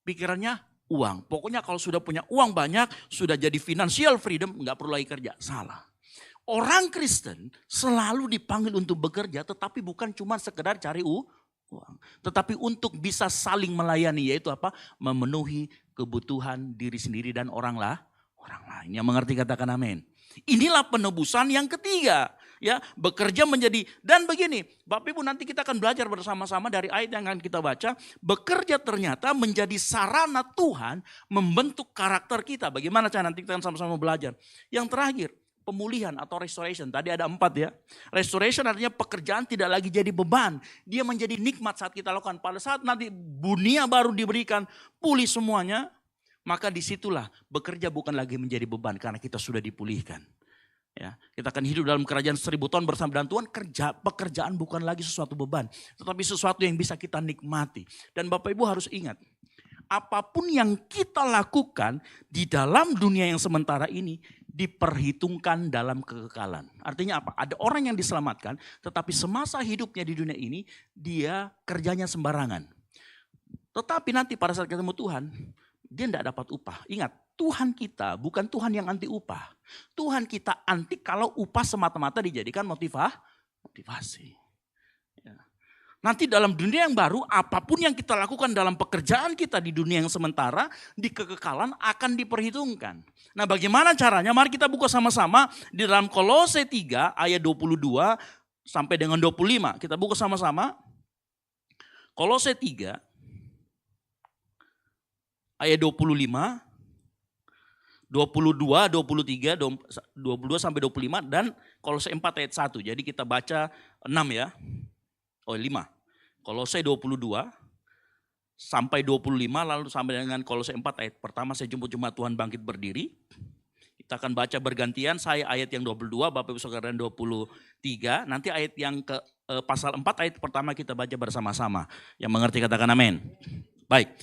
G: Pikirannya uang. Pokoknya kalau sudah punya uang banyak, sudah jadi financial freedom, nggak perlu lagi kerja. Salah. Orang Kristen selalu dipanggil untuk bekerja, tetapi bukan cuma sekedar cari uang. Tetapi untuk bisa saling melayani, yaitu apa? Memenuhi kebutuhan diri sendiri dan orang lain. Yang mengerti katakan amin. Inilah penebusan yang ketiga. Ya, bekerja menjadi, dan begini, Bapak Ibu nanti kita akan belajar bersama-sama dari ayat yang akan kita baca. Bekerja ternyata menjadi sarana Tuhan membentuk karakter kita. Bagaimana cara nanti kita akan sama-sama belajar. Yang terakhir, pemulihan atau restoration. Tadi ada 4 ya. Restoration artinya pekerjaan tidak lagi jadi beban. Dia menjadi nikmat saat kita lakukan. Pada saat nanti dunia baru diberikan, pulih semuanya. Maka disitulah bekerja bukan lagi menjadi beban karena kita sudah dipulihkan. Ya, kita akan hidup dalam kerajaan 1000 tahun bersama dengan Tuhan. Pekerjaan bukan lagi sesuatu beban. Tetapi sesuatu yang bisa kita nikmati. Dan Bapak Ibu harus ingat. Apapun yang kita lakukan di dalam dunia yang sementara ini diperhitungkan dalam kekekalan. Artinya apa? Ada orang yang diselamatkan, tetapi semasa hidupnya di dunia ini dia kerjanya sembarangan. Tetapi nanti pada saat ketemu Tuhan, dia tidak dapat upah. Ingat, Tuhan kita bukan Tuhan yang anti upah. Tuhan kita anti kalau upah semata-mata dijadikan motivasi. Nanti dalam dunia yang baru, apapun yang kita lakukan dalam pekerjaan kita di dunia yang sementara, di kekekalan akan diperhitungkan. Nah, bagaimana caranya? Mari kita buka sama-sama di dalam Kolose 3 ayat 22 sampai dengan 25. Kita buka sama-sama. Kolose 3 ayat 25, 22, 23, 22 sampai 25 dan Kolose 4 ayat 1. Jadi kita baca 6 ya. 5. Kolose 22 sampai 25 lalu sampai dengan Kolose 4 ayat pertama saya jemput jemaat Tuhan bangkit berdiri. Kita akan baca bergantian, saya ayat yang 22, Bapak Ibu Saudara 23. Nanti ayat yang ke pasal 4 ayat pertama kita baca bersama-sama. Yang mengerti katakan amin. Baik.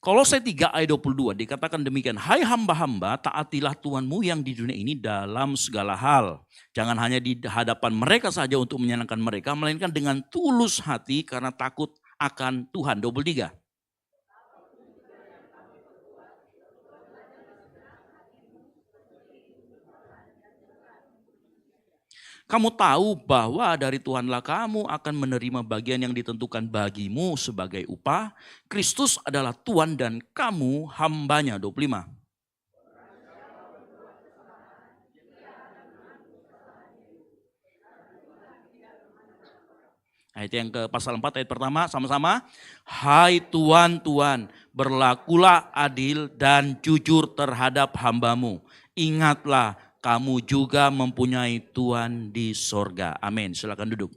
G: Kolose 3 ayat 22 dikatakan demikian. Hai hamba-hamba, taatilah Tuhanmu yang di dunia ini dalam segala hal. Jangan hanya di hadapan mereka saja untuk menyenangkan mereka, melainkan dengan tulus hati karena takut akan Tuhan. 23. Kamu tahu bahwa dari Tuhanlah kamu akan menerima bagian yang ditentukan bagimu sebagai upah. Kristus adalah Tuhan dan kamu hambanya. 25. Ayat yang ke pasal 4 ayat pertama sama-sama. Hai Tuhan, Tuhan, berlakulah adil dan jujur terhadap hambamu. Ingatlah, kamu juga mempunyai Tuhan di sorga. Amin. Silakan duduk.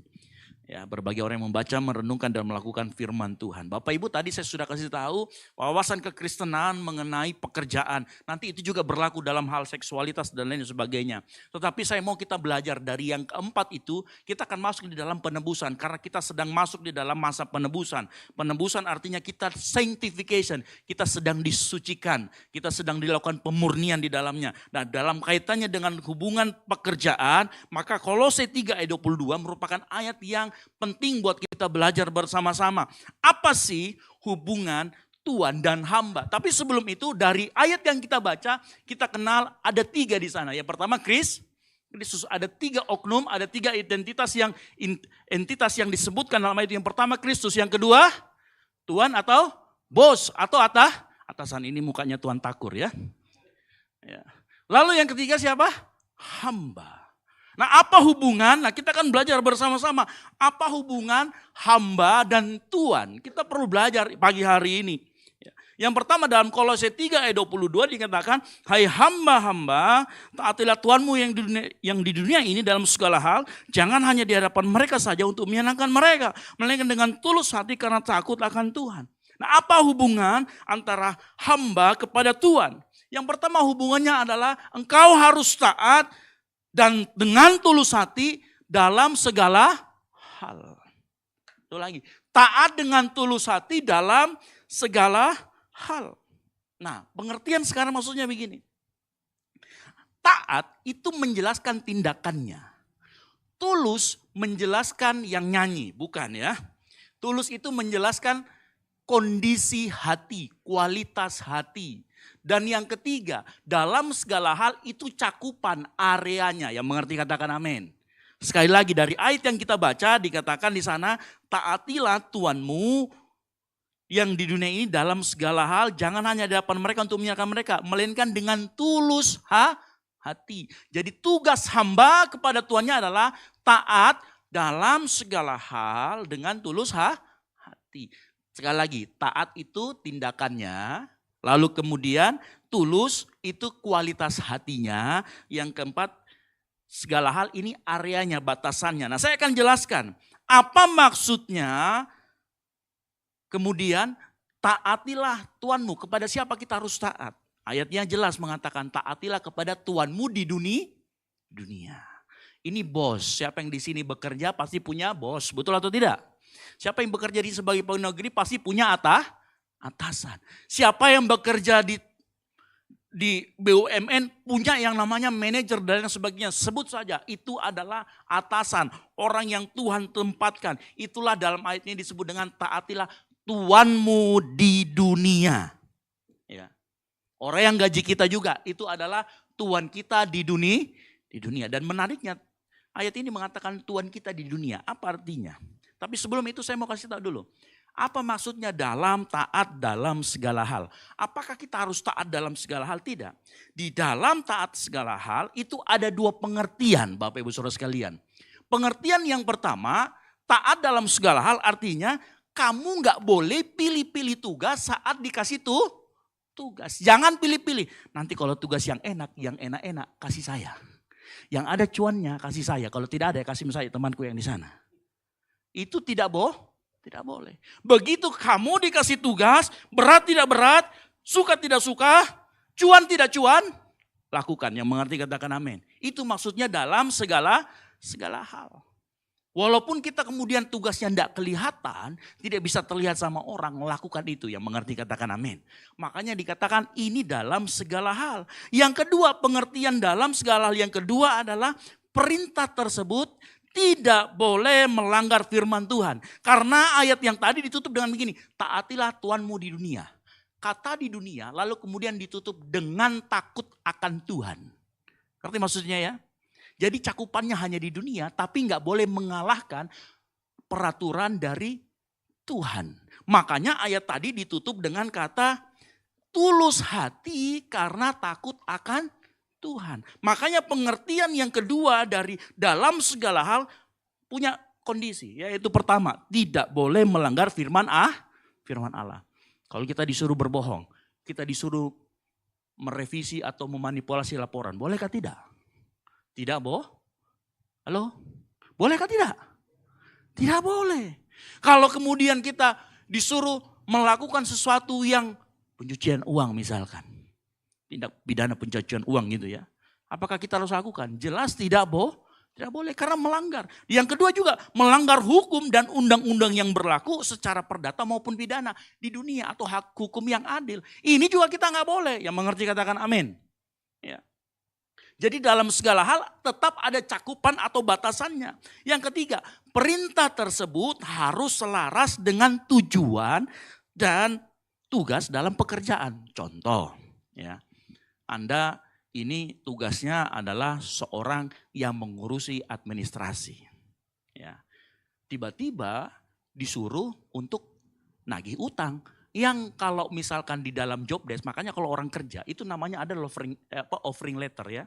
G: Ya, berbagai orang yang membaca, merenungkan dan melakukan firman Tuhan. Bapak Ibu tadi saya sudah kasih tahu wawasan kekristenan mengenai pekerjaan. Nanti itu juga berlaku dalam hal seksualitas dan lain sebagainya. Tetapi saya mau kita belajar dari yang keempat itu, kita akan masuk di dalam penebusan. Karena kita sedang masuk di dalam masa penebusan. Penebusan artinya kita sanctification, kita sedang disucikan. Kita sedang dilakukan pemurnian di dalamnya. Nah, dalam kaitannya dengan hubungan pekerjaan, maka Kolose 3 ayat 22 merupakan ayat yang penting buat kita belajar bersama-sama. Apa sih hubungan Tuhan dan hamba? Tapi sebelum itu dari ayat yang kita baca, kita kenal ada 3 di sana. Yang pertama Kristus, ada 3 oknum, ada 3 entitas yang disebutkan dalam ayat. Yang pertama Kristus, yang kedua Tuhan atau bos atau atasan. Ini mukanya Tuhan Takur ya. Lalu yang ketiga siapa? Hamba. Nah, apa hubungan? Nah, kita akan belajar bersama-sama. Apa hubungan hamba dan Tuhan? Kita perlu belajar pagi hari ini. Yang pertama dalam Kolose 3 ayat 22 dikatakan, hai hamba-hamba, taatilah Tuhanmu yang di dunia ini dalam segala hal. Jangan hanya di hadapan mereka saja untuk menyenangkan mereka, melainkan dengan tulus hati karena takut akan Tuhan. Nah, apa hubungan antara hamba kepada Tuhan? Yang pertama hubungannya adalah engkau harus taat dan dengan tulus hati dalam segala hal. Itu lagi. Taat dengan tulus hati dalam segala hal. Nah, pengertian sekarang maksudnya begini. taat itu menjelaskan tindakannya. Tulus menjelaskan yang nyanyi, bukan ya. Tulus itu menjelaskan kondisi hati, kualitas hati. Dan yang ketiga, dalam segala hal itu cakupan areanya. Yang mengerti katakan amin. Sekali lagi dari ayat yang kita baca dikatakan di sana, taatilah Tuhanmu yang di dunia ini dalam segala hal, jangan hanya di hadapan mereka untuk menyenangkan mereka, melainkan dengan tulus hati. Jadi tugas hamba kepada Tuhannya adalah taat dalam segala hal dengan tulus hati. Sekali lagi, taat itu tindakannya, lalu kemudian tulus itu kualitas hatinya. Yang keempat, segala hal ini areanya, batasannya. Nah, saya akan jelaskan apa maksudnya. Kemudian taatilah Tuhanmu. Kepada siapa kita harus taat? Ayatnya jelas mengatakan taatilah kepada Tuhanmu di dunia. Ini bos. Siapa yang di sini bekerja pasti punya bos. Betul atau tidak? Siapa yang bekerja di sebagai pegawai negeri pasti punya atasan. Siapa yang bekerja di BUMN punya yang namanya manajer dan sebagainya. Sebut saja itu adalah atasan. Orang yang Tuhan tempatkan. Itulah dalam ayat ini disebut dengan taatilah Tuhanmu di dunia. Ya. Orang yang gaji kita juga itu adalah Tuhan kita di dunia. Dan menariknya ayat ini mengatakan Tuhan kita di dunia. Apa artinya? Tapi sebelum itu saya mau kasih tahu dulu. Apa maksudnya dalam taat dalam segala hal? Apakah kita harus taat dalam segala hal? Tidak. Di dalam taat segala hal itu ada dua pengertian Bapak Ibu Saudara sekalian. Pengertian yang pertama, taat dalam segala hal artinya kamu nggak boleh pilih-pilih tugas saat dikasih tugas. Jangan pilih-pilih. Nanti kalau tugas yang enak-enak kasih saya. Yang ada cuannya kasih saya. Kalau tidak ada kasih saya temanku yang di sana. Itu tidak boleh. Begitu kamu dikasih tugas, berat tidak berat, suka tidak suka, cuan tidak cuan, lakukan. Yang mengerti katakan amin. Itu maksudnya dalam segala hal. Walaupun kita kemudian tugasnya tidak kelihatan, tidak bisa terlihat sama orang, melakukan itu. Yang mengerti katakan amin. Makanya dikatakan ini dalam segala hal. Yang kedua, pengertian dalam segala hal yang kedua adalah perintah tersebut tidak boleh melanggar firman Tuhan. Karena ayat yang tadi ditutup dengan begini, taatilah Tuhanmu di dunia. Kata di dunia lalu kemudian ditutup dengan takut akan Tuhan. Ngerti maksudnya ya? Jadi cakupannya hanya di dunia, tapi nggak boleh mengalahkan peraturan dari Tuhan. Makanya ayat tadi ditutup dengan kata tulus hati karena takut akan Tuhan. Makanya pengertian yang kedua dari dalam segala hal punya kondisi. Yaitu pertama, tidak boleh melanggar firman Allah. Kalau kita disuruh berbohong, kita disuruh merevisi atau memanipulasi laporan, bolehkah tidak? Tidak Halo? Bolehkah tidak? Tidak boleh. Kalau kemudian kita disuruh melakukan sesuatu yang pencucian uang misalkan. Tindak pidana pencucian uang gitu ya. Apakah kita harus lakukan? Jelas tidak boleh karena melanggar. Yang kedua juga melanggar hukum dan undang-undang yang berlaku secara perdata maupun pidana di dunia atau hak hukum yang adil. Ini juga kita nggak boleh. Yang mengerti katakan amin. Ya. Jadi dalam segala hal tetap ada cakupan atau batasannya. Yang ketiga, perintah tersebut harus selaras dengan tujuan dan tugas dalam pekerjaan. Contoh, ya, Anda ini tugasnya adalah seorang yang mengurusi administrasi. Ya. Tiba-tiba disuruh untuk nagih utang. Yang kalau misalkan di dalam job desk, makanya kalau orang kerja itu namanya ada offering letter ya.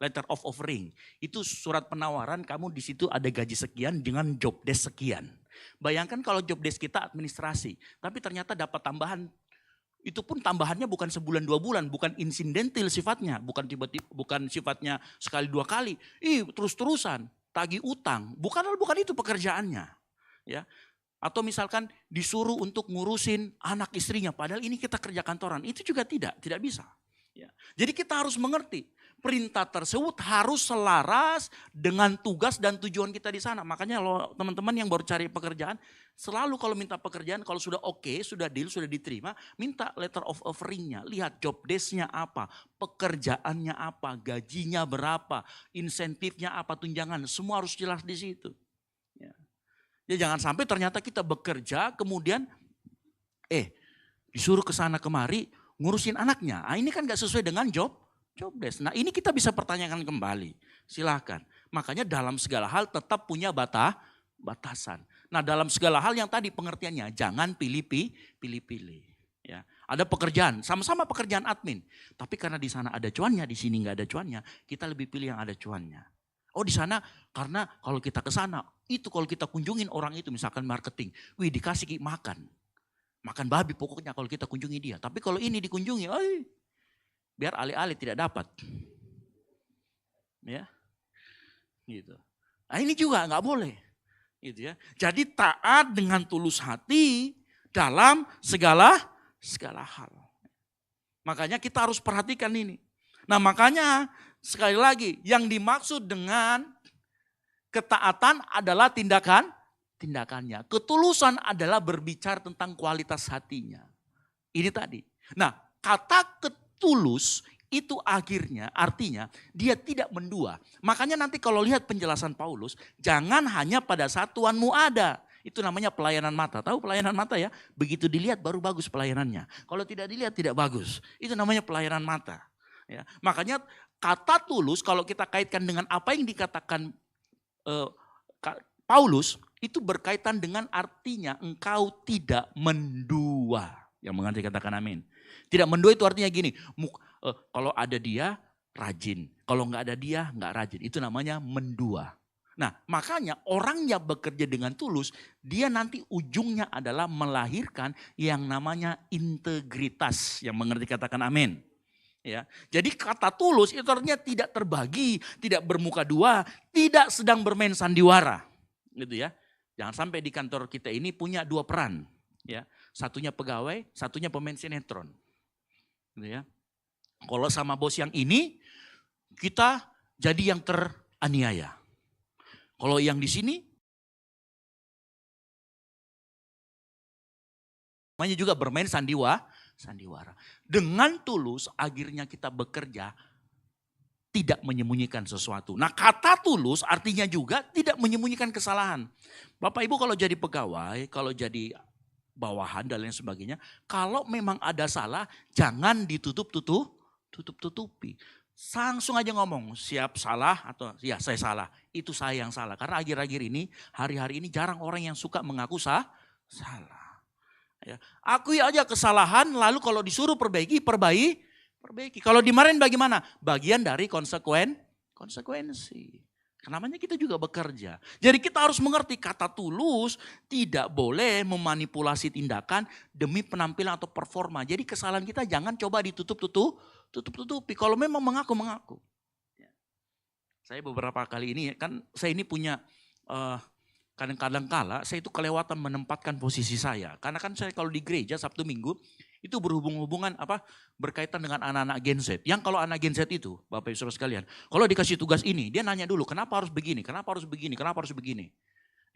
G: Letter of offering. Itu surat penawaran kamu di situ ada gaji sekian dengan job desk sekian. Bayangkan kalau job desk kita administrasi. Tapi ternyata dapat tambahan. Itu pun tambahannya bukan sebulan 2 bulan. Bukan insidental sifatnya. Bukan sifatnya sekali 2 kali. Terus-terusan. Tagih utang. Bukan itu pekerjaannya. Ya. Atau misalkan disuruh untuk ngurusin anak istrinya. Padahal ini kita kerja kantoran. Itu juga tidak bisa. Ya. Jadi kita harus mengerti perintah tersebut harus selaras dengan tugas dan tujuan kita di sana. Makanya lo teman-teman yang baru cari pekerjaan, selalu kalau minta pekerjaan, kalau sudah oke, sudah deal, sudah diterima, minta letter of offeringnya. Lihat job desk-nya apa, pekerjaannya apa, gajinya berapa, insentifnya apa, tunjangan, semua harus jelas di situ. Ya. Ya jangan sampai ternyata kita bekerja kemudian disuruh ke sana kemari ngurusin anaknya. Ini kan gak sesuai dengan job desk. Nah ini kita bisa pertanyakan kembali. Silahkan. Makanya dalam segala hal tetap punya batasan. Nah dalam segala hal yang tadi pengertiannya jangan pilih-pilih. Ya, ada pekerjaan, sama-sama pekerjaan admin. Tapi karena di sana ada cuannya, di sini nggak ada cuannya, kita lebih pilih yang ada cuannya. Oh di sana karena kalau kita ke sana, itu kalau kita kunjungin orang itu misalkan marketing, dikasih makan. Makan babi pokoknya kalau kita kunjungi dia. Tapi kalau ini dikunjungi, biar alih-alih tidak dapat. Ya, gitu. Nah ini juga nggak boleh. Gitu ya. Jadi taat dengan tulus hati dalam segala hal. Makanya kita harus perhatikan ini. Nah makanya sekali lagi yang dimaksud dengan ketaatan adalah tindakannya. Ketulusan adalah berbicara tentang kualitas hatinya. Ini tadi. Nah kata ketulus itu artinya dia tidak mendua. Makanya nanti kalau lihat penjelasan Paulus, jangan hanya pada saat tuanmu ada. Itu namanya pelayanan mata. Tahu pelayanan mata ya? Begitu dilihat baru bagus pelayanannya. Kalau tidak dilihat tidak bagus. Itu namanya pelayanan mata. Ya. Makanya kata tulus kalau kita kaitkan dengan apa yang dikatakan Paulus, itu berkaitan dengan artinya engkau tidak mendua. Yang mengerti katakan amin. Tidak mendua itu artinya gini, kalau ada dia rajin, kalau nggak ada dia nggak rajin. Itu namanya mendua. Nah makanya orang yang bekerja dengan tulus, dia nanti ujungnya adalah melahirkan yang namanya integritas. Yang mengerti katakan amin. Ya, jadi kata tulus itu artinya tidak terbagi, tidak bermuka dua, tidak sedang bermain sandiwara. Gitu ya. Jangan sampai di kantor kita ini punya dua peran. Ya, satunya pegawai, satunya pemain sinetron. Gitu ya. Kalau sama bos yang ini, kita jadi yang teraniaya. Kalau yang di sini, namanya juga bermain sandiwara. Dengan tulus akhirnya kita bekerja tidak menyembunyikan sesuatu. Nah kata tulus artinya juga tidak menyembunyikan kesalahan. Bapak Ibu kalau jadi pegawai, kalau jadi bawahan dan lain sebagainya, kalau memang ada salah jangan ditutup-tutupi. Langsung aja ngomong, siap salah atau ya saya salah. Itu saya yang salah. Karena akhir-akhir ini, hari-hari ini jarang orang yang suka mengaku salah. Ya. Akui aja kesalahan, lalu kalau disuruh perbaiki. Kalau dimarahin bagaimana? Bagian dari konsekuensi. Namanya kita juga bekerja. Jadi kita harus mengerti kata tulus tidak boleh memanipulasi tindakan demi penampilan atau performa. Jadi kesalahan kita jangan coba ditutup-tutupi. Kalau memang mengaku. Saya beberapa kali ini kan saya ini punya kadang-kadang kala saya itu kelewatan menempatkan posisi saya. Karena kan saya kalau di gereja Sabtu Minggu itu berhubungan berkaitan dengan anak-anak Gen Z. Yang kalau anak Gen Z itu, Bapak Ibu Saudara sekalian, kalau dikasih tugas ini, dia nanya dulu, kenapa harus begini, kenapa harus begini.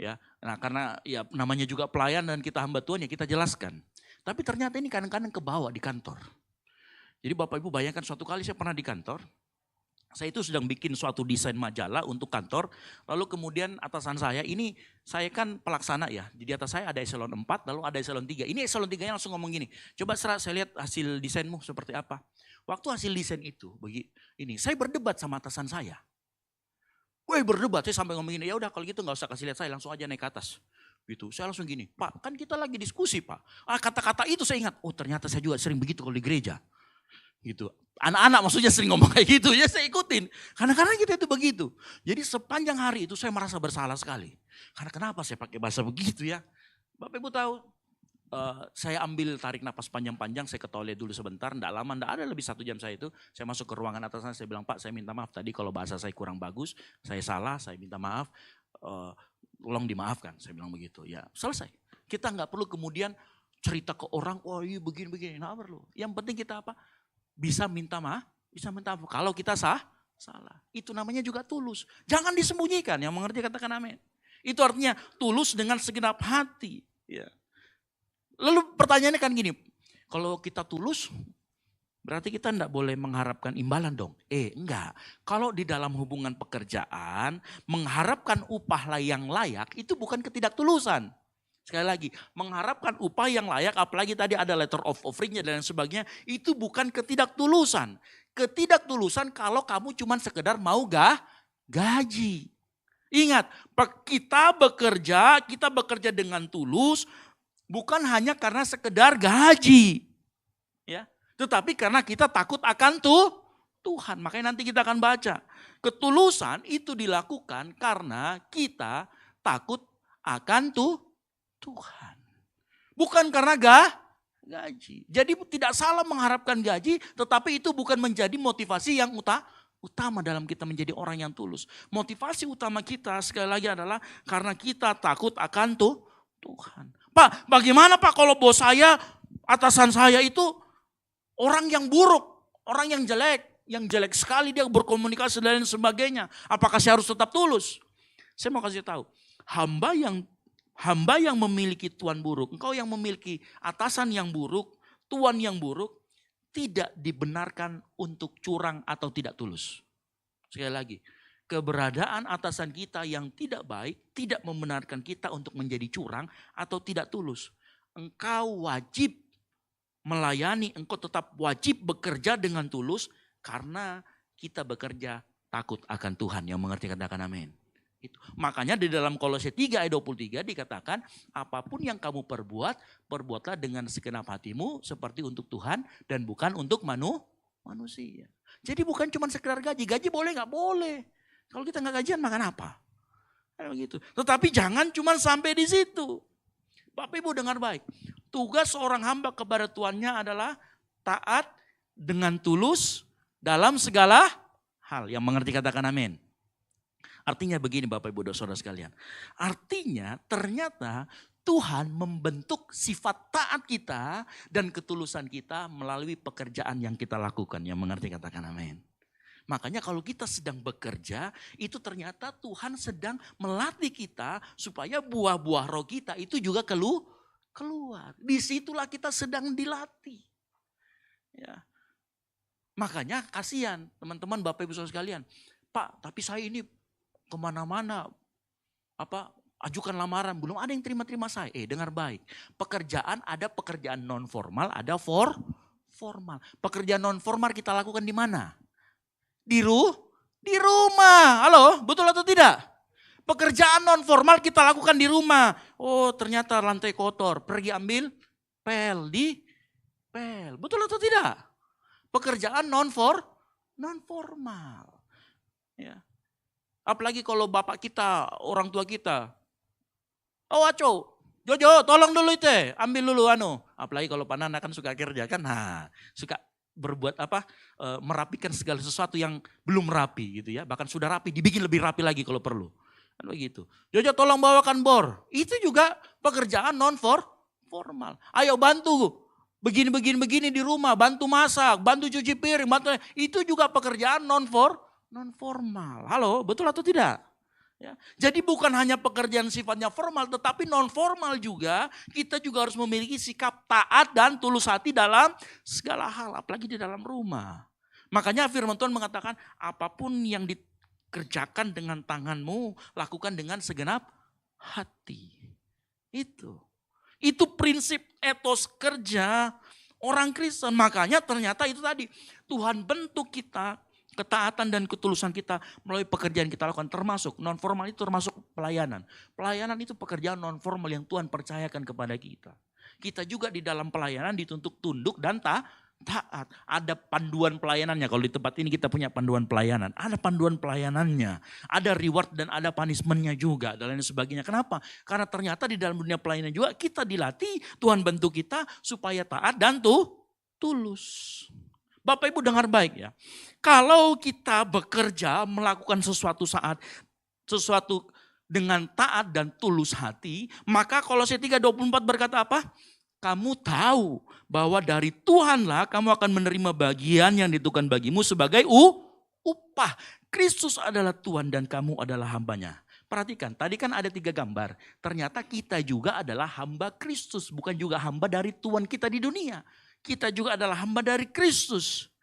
G: Ya, nah karena ya namanya juga pelayan dan kita hamba Tuhan ya kita jelaskan. Tapi ternyata ini kadang-kadang kebawa di kantor. Jadi Bapak Ibu bayangkan suatu kali saya pernah di kantor, saya itu sedang bikin suatu desain majalah untuk kantor, lalu kemudian atasan saya, ini saya kan pelaksana ya, di atas saya ada eselon 4, lalu ada eselon 3. Ini eselon 3-nya langsung ngomong gini, coba Serah saya lihat hasil desainmu seperti apa. Waktu hasil desain itu, saya berdebat sama atasan saya. Berdebat, saya sampai ngomong gini, ya udah kalau gitu gak usah kasih lihat saya, langsung aja naik ke atas. Gitu, saya langsung gini, Pak kan kita lagi diskusi Pak. Kata-kata itu saya ingat, oh ternyata saya juga sering begitu kalau di gereja. Gitu. Anak-anak maksudnya sering ngomong kayak gitu, ya saya ikutin. Kadang-kadang kita itu begitu. Jadi sepanjang hari itu saya merasa bersalah sekali. Karena kenapa saya pakai bahasa begitu ya. Bapak Ibu tahu, saya ambil tarik napas panjang-panjang, saya ke toilet dulu sebentar, enggak lama, enggak ada lebih 1 jam saya itu. Saya masuk ke ruangan atasan, saya bilang Pak saya minta maaf tadi kalau bahasa saya kurang bagus, saya salah, saya minta maaf, tolong dimaafkan, saya bilang begitu. Ya selesai. Kita enggak perlu kemudian cerita ke orang, iya begini-begini, enggak perlu. Yang penting kita apa? bisa minta maaf. Bisa minta maaf kalau kita salah. Itu namanya juga tulus. Jangan disembunyikan, yang mengerti katakan amin. Itu artinya tulus dengan segenap hati. Ya. Lalu pertanyaannya kan gini, kalau kita tulus berarti kita enggak boleh mengharapkan imbalan dong. Enggak. Kalau di dalam hubungan pekerjaan, mengharapkan upah yang layak itu bukan ketidaktulusan. Sekali lagi, mengharapkan upah yang layak, apalagi tadi ada letter of offeringnya dan sebagainya, itu bukan ketidaktulusan. Ketidaktulusan kalau kamu cuma sekedar mau gaji. Ingat, kita bekerja dengan tulus, bukan hanya karena sekedar gaji. Ya. Tetapi karena kita takut akan Tuhan. Makanya nanti kita akan baca. Ketulusan itu dilakukan karena kita takut akan Tuhan. Bukan karena gaji. Jadi tidak salah mengharapkan gaji, tetapi itu bukan menjadi motivasi yang utama dalam kita menjadi orang yang tulus. Motivasi utama kita sekali lagi adalah karena kita takut akan Tuhan. Pak, bagaimana Pak kalau bos saya, atasan saya itu orang yang buruk, orang yang jelek sekali dia berkomunikasi dan lain sebagainya. Apakah saya harus tetap tulus? Saya mau kasih tahu, hamba yang memiliki tuan buruk, engkau yang memiliki atasan yang buruk, tuan yang buruk, tidak dibenarkan untuk curang atau tidak tulus. Sekali lagi, keberadaan atasan kita yang tidak baik tidak membenarkan kita untuk menjadi curang atau tidak tulus. Engkau wajib melayani, engkau tetap wajib bekerja dengan tulus karena kita bekerja takut akan Tuhan. Yang mengerti katakan amin. Itu. Makanya di dalam Kolose 3 ayat 23 dikatakan apapun yang kamu perbuatlah dengan segenap hatimu seperti untuk Tuhan dan bukan untuk manusia. Jadi bukan cuma sekedar gaji. Gaji boleh nggak? Boleh. Kalau kita nggak gajian makan apa? Gitu. Tetapi jangan cuma sampai di situ. Bapak Ibu dengar baik. Tugas seorang hamba kepada tuannya adalah taat dengan tulus dalam segala hal. Yang mengerti katakan amin. Artinya begini Bapak Ibu dan Saudara sekalian. Artinya ternyata Tuhan membentuk sifat taat kita dan ketulusan kita melalui pekerjaan yang kita lakukan. Yang mengerti katakan amin. Makanya kalau kita sedang bekerja, itu ternyata Tuhan sedang melatih kita supaya buah-buah roh kita itu juga keluar. Disitulah kita sedang dilatih. Ya. Makanya kasihan teman-teman Bapak Ibu Saudara sekalian. Pak, tapi saya ini kemana-mana ajukan lamaran, belum ada yang terima-terima saya. Dengar baik, pekerjaan ada pekerjaan non formal, ada formal. Pekerjaan non formal kita lakukan di mana? Di rumah. Halo, betul atau tidak? Pekerjaan non formal kita lakukan di rumah. Oh, ternyata lantai kotor, pergi ambil pel. Betul atau tidak? Pekerjaan non formal. Ya. Apalagi kalau bapak kita, orang tua kita. Oh Aco, Jojo tolong dulu itu, ambil dulu Apalagi kalau Panana kan suka kerja kan, suka berbuat merapikan segala sesuatu yang belum rapi gitu ya. Bahkan sudah rapi, dibikin lebih rapi lagi kalau perlu. Kan begitu. Jojo tolong bawakan bor. Itu juga pekerjaan non formal. Ayo bantu. Begini di rumah, bantu masak, bantu cuci piring, itu juga pekerjaan non formal. Halo, betul atau tidak? Ya. Jadi bukan hanya pekerjaan sifatnya formal, tetapi non formal juga. Kita juga harus memiliki sikap taat dan tulus hati dalam segala hal, apalagi di dalam rumah. Makanya firman Tuhan mengatakan, apapun yang dikerjakan dengan tanganmu, lakukan dengan segenap hati. Itu prinsip etos kerja orang Kristen. Makanya ternyata itu tadi, Tuhan bentuk kita, ketaatan dan ketulusan kita melalui pekerjaan kita lakukan, termasuk non formal itu termasuk pelayanan. Pelayanan itu pekerjaan non formal yang Tuhan percayakan kepada kita. Kita juga di dalam pelayanan dituntut tunduk dan taat. Ada panduan pelayanannya. Kalau di tempat ini kita punya panduan pelayanan. Ada panduan pelayanannya. Ada reward dan ada punishment-nya juga dan lain sebagainya. Kenapa? Karena ternyata di dalam dunia pelayanan juga kita dilatih, Tuhan bentuk kita supaya taat dan tulus. Bapak Ibu dengar baik ya. Kalau kita bekerja melakukan sesuatu dengan taat dan tulus hati, maka Kolose 3:24 berkata apa? kamu tahu bahwa dari Tuhanlah kamu akan menerima bagian yang ditentukan bagimu sebagai upah. Kristus adalah Tuhan dan kamu adalah hambanya. Perhatikan, tadi kan ada 3 gambar. Ternyata kita juga adalah hamba Kristus, bukan juga hamba dari Tuhan kita di dunia. Kita juga adalah hamba dari Kristus.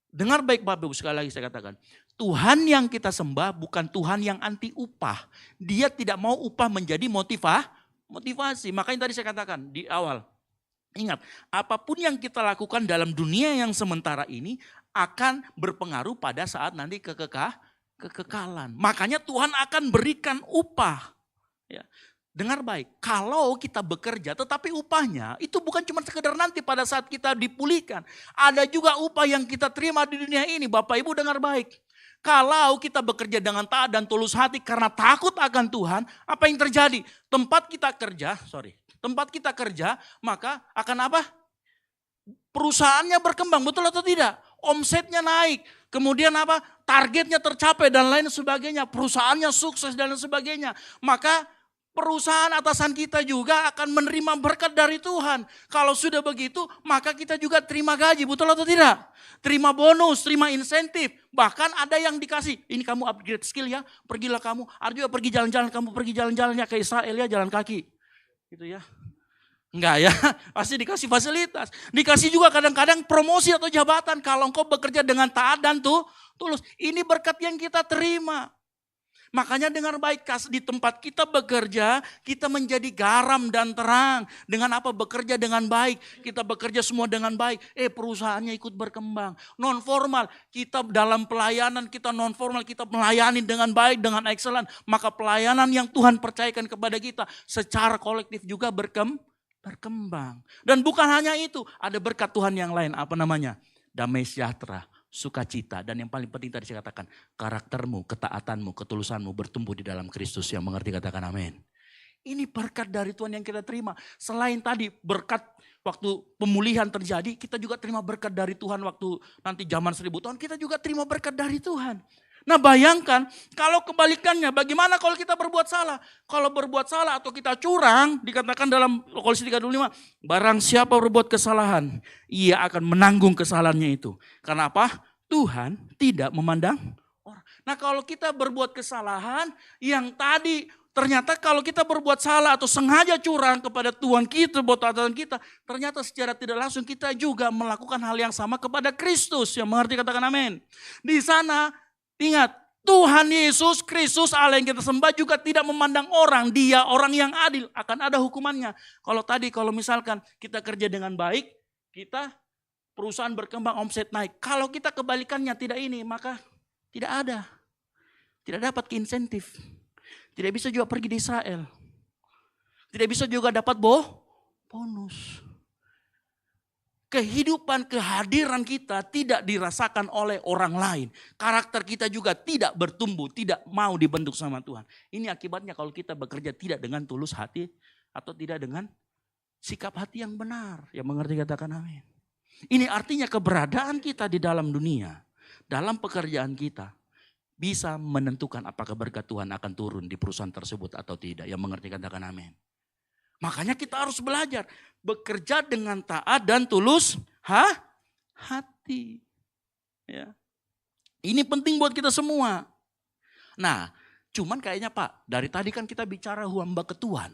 G: Dengar baik Bapak Ibu, sekali lagi saya katakan. Tuhan yang kita sembah bukan Tuhan yang anti upah. Dia tidak mau upah menjadi motivasi. Makanya tadi saya katakan di awal. Ingat, apapun yang kita lakukan dalam dunia yang sementara ini akan berpengaruh pada saat nanti kekekalan. Makanya Tuhan akan berikan upah. Ya. Dengar baik, kalau kita bekerja tetapi upahnya itu bukan cuma sekedar nanti pada saat kita dipulihkan. Ada juga upah yang kita terima di dunia ini. Bapak Ibu dengar baik. Kalau kita bekerja dengan taat dan tulus hati karena takut akan Tuhan, apa yang terjadi? Tempat kita kerja, maka akan apa? Perusahaannya berkembang, betul atau tidak? Omsetnya naik, kemudian apa? Targetnya tercapai dan lain sebagainya. Perusahaannya sukses dan lain sebagainya. Maka perusahaan atasan kita juga akan menerima berkat dari Tuhan. Kalau sudah begitu, maka kita juga terima gaji, betul atau tidak? Terima bonus, terima insentif. Bahkan ada yang dikasih, ini kamu upgrade skill ya, pergilah kamu. Ada juga pergi jalan-jalan, kamu pergi jalan-jalannya ke Israel ya, jalan kaki. Gitu ya. Enggak ya, pasti dikasih fasilitas. Dikasih juga kadang-kadang promosi atau jabatan kalau engkau bekerja dengan taat dan tulus. Ini berkat yang kita terima. Makanya dengar baik, di tempat kita bekerja, kita menjadi garam dan terang. Dengan apa? Bekerja dengan baik. Kita bekerja semua dengan baik. Perusahaannya ikut berkembang. Non formal, kita dalam pelayanan, kita non formal, kita melayani dengan baik, dengan excellent. Maka pelayanan yang Tuhan percayakan kepada kita secara kolektif juga berkembang. Dan bukan hanya itu, ada berkat Tuhan yang lain. Apa namanya? Damai sejahtera, sukacita, dan yang paling penting tadi saya katakan, karaktermu, ketaatanmu, ketulusanmu bertumbuh di dalam Kristus. Yang mengerti katakan amin. Ini berkat dari Tuhan yang kita terima. Selain tadi berkat waktu pemulihan terjadi, kita juga terima berkat dari Tuhan waktu nanti zaman 1000 tahun, kita juga terima berkat dari Tuhan. Nah bayangkan kalau kebalikannya, bagaimana kalau kita berbuat salah? Kalau berbuat salah atau kita curang, dikatakan dalam Kolose 3:25, barang siapa berbuat kesalahan, ia akan menanggung kesalahannya itu. Karena apa? Tuhan tidak memandang orang. Nah kalau kita berbuat kesalahan yang tadi, ternyata kalau kita berbuat salah atau sengaja curang kepada Tuhan kita, buat Tuhan kita, ternyata secara tidak langsung kita juga melakukan hal yang sama kepada Kristus. Yang mengerti katakan amin. Di sana ingat, Tuhan Yesus Kristus Allah yang kita sembah juga tidak memandang orang. Dia orang yang adil, akan ada hukumannya. Kalau misalkan kita kerja dengan baik, kita perusahaan berkembang, omset naik. Kalau kita kebalikannya tidak ini, maka tidak ada. Tidak dapat insentif. Tidak bisa juga pergi di Israel. Tidak bisa juga dapat bonus. Kehidupan, kehadiran kita tidak dirasakan oleh orang lain. Karakter kita juga tidak bertumbuh, tidak mau dibentuk sama Tuhan. Ini akibatnya kalau kita bekerja tidak dengan tulus hati atau tidak dengan sikap hati yang benar. Yang mengerti katakan amin. Ini artinya keberadaan kita di dalam dunia, dalam pekerjaan kita, bisa menentukan apakah berkat Tuhan akan turun di perusahaan tersebut atau tidak. Yang mengerti katakan amin. Makanya kita harus belajar bekerja dengan taat dan tulus hati. Ya. Ini penting buat kita semua. Nah, cuman kayaknya Pak, dari tadi kan kita bicara hamba ke Tuhan.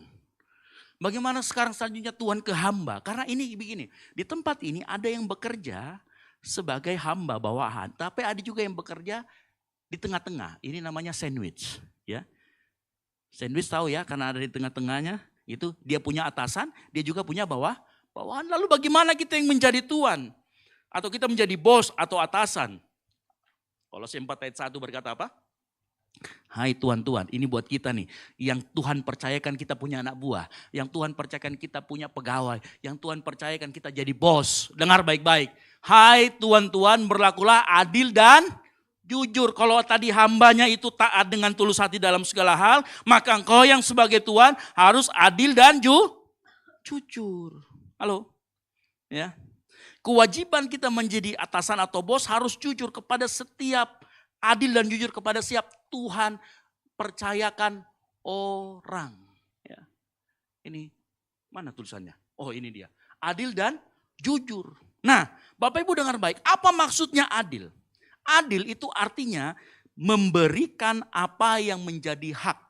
G: Bagaimana sekarang selanjutnya Tuhan ke hamba? Karena ini begini, di tempat ini ada yang bekerja sebagai hamba bawahan, tapi ada juga yang bekerja di tengah-tengah. Ini namanya sandwich, ya. Sandwich tahu ya, karena ada di tengah-tengahnya. Itu dia punya atasan, dia juga punya bawahan. Lalu bagaimana kita yang menjadi tuan? Atau kita menjadi bos atau atasan? Kolose 4 ayat 1 berkata apa? Hai tuan-tuan, ini buat kita nih. Yang Tuhan percayakan kita punya anak buah. Yang Tuhan percayakan kita punya pegawai. Yang Tuhan percayakan kita jadi bos. Dengar baik-baik. Hai tuan-tuan, berlakulah adil dan jujur. Kalau tadi hambanya itu taat dengan tulus hati dalam segala hal, maka engkau yang sebagai Tuhan harus adil dan jujur. Halo? Ya. Kewajiban kita menjadi atasan atau bos harus jujur kepada setiap, adil dan jujur kepada setiap Tuhan percayakan orang. Ya. Ini mana tulisannya? Oh ini dia. adil dan jujur. Nah, Bapak Ibu dengar baik, apa maksudnya adil? Adil itu artinya memberikan apa yang menjadi hak.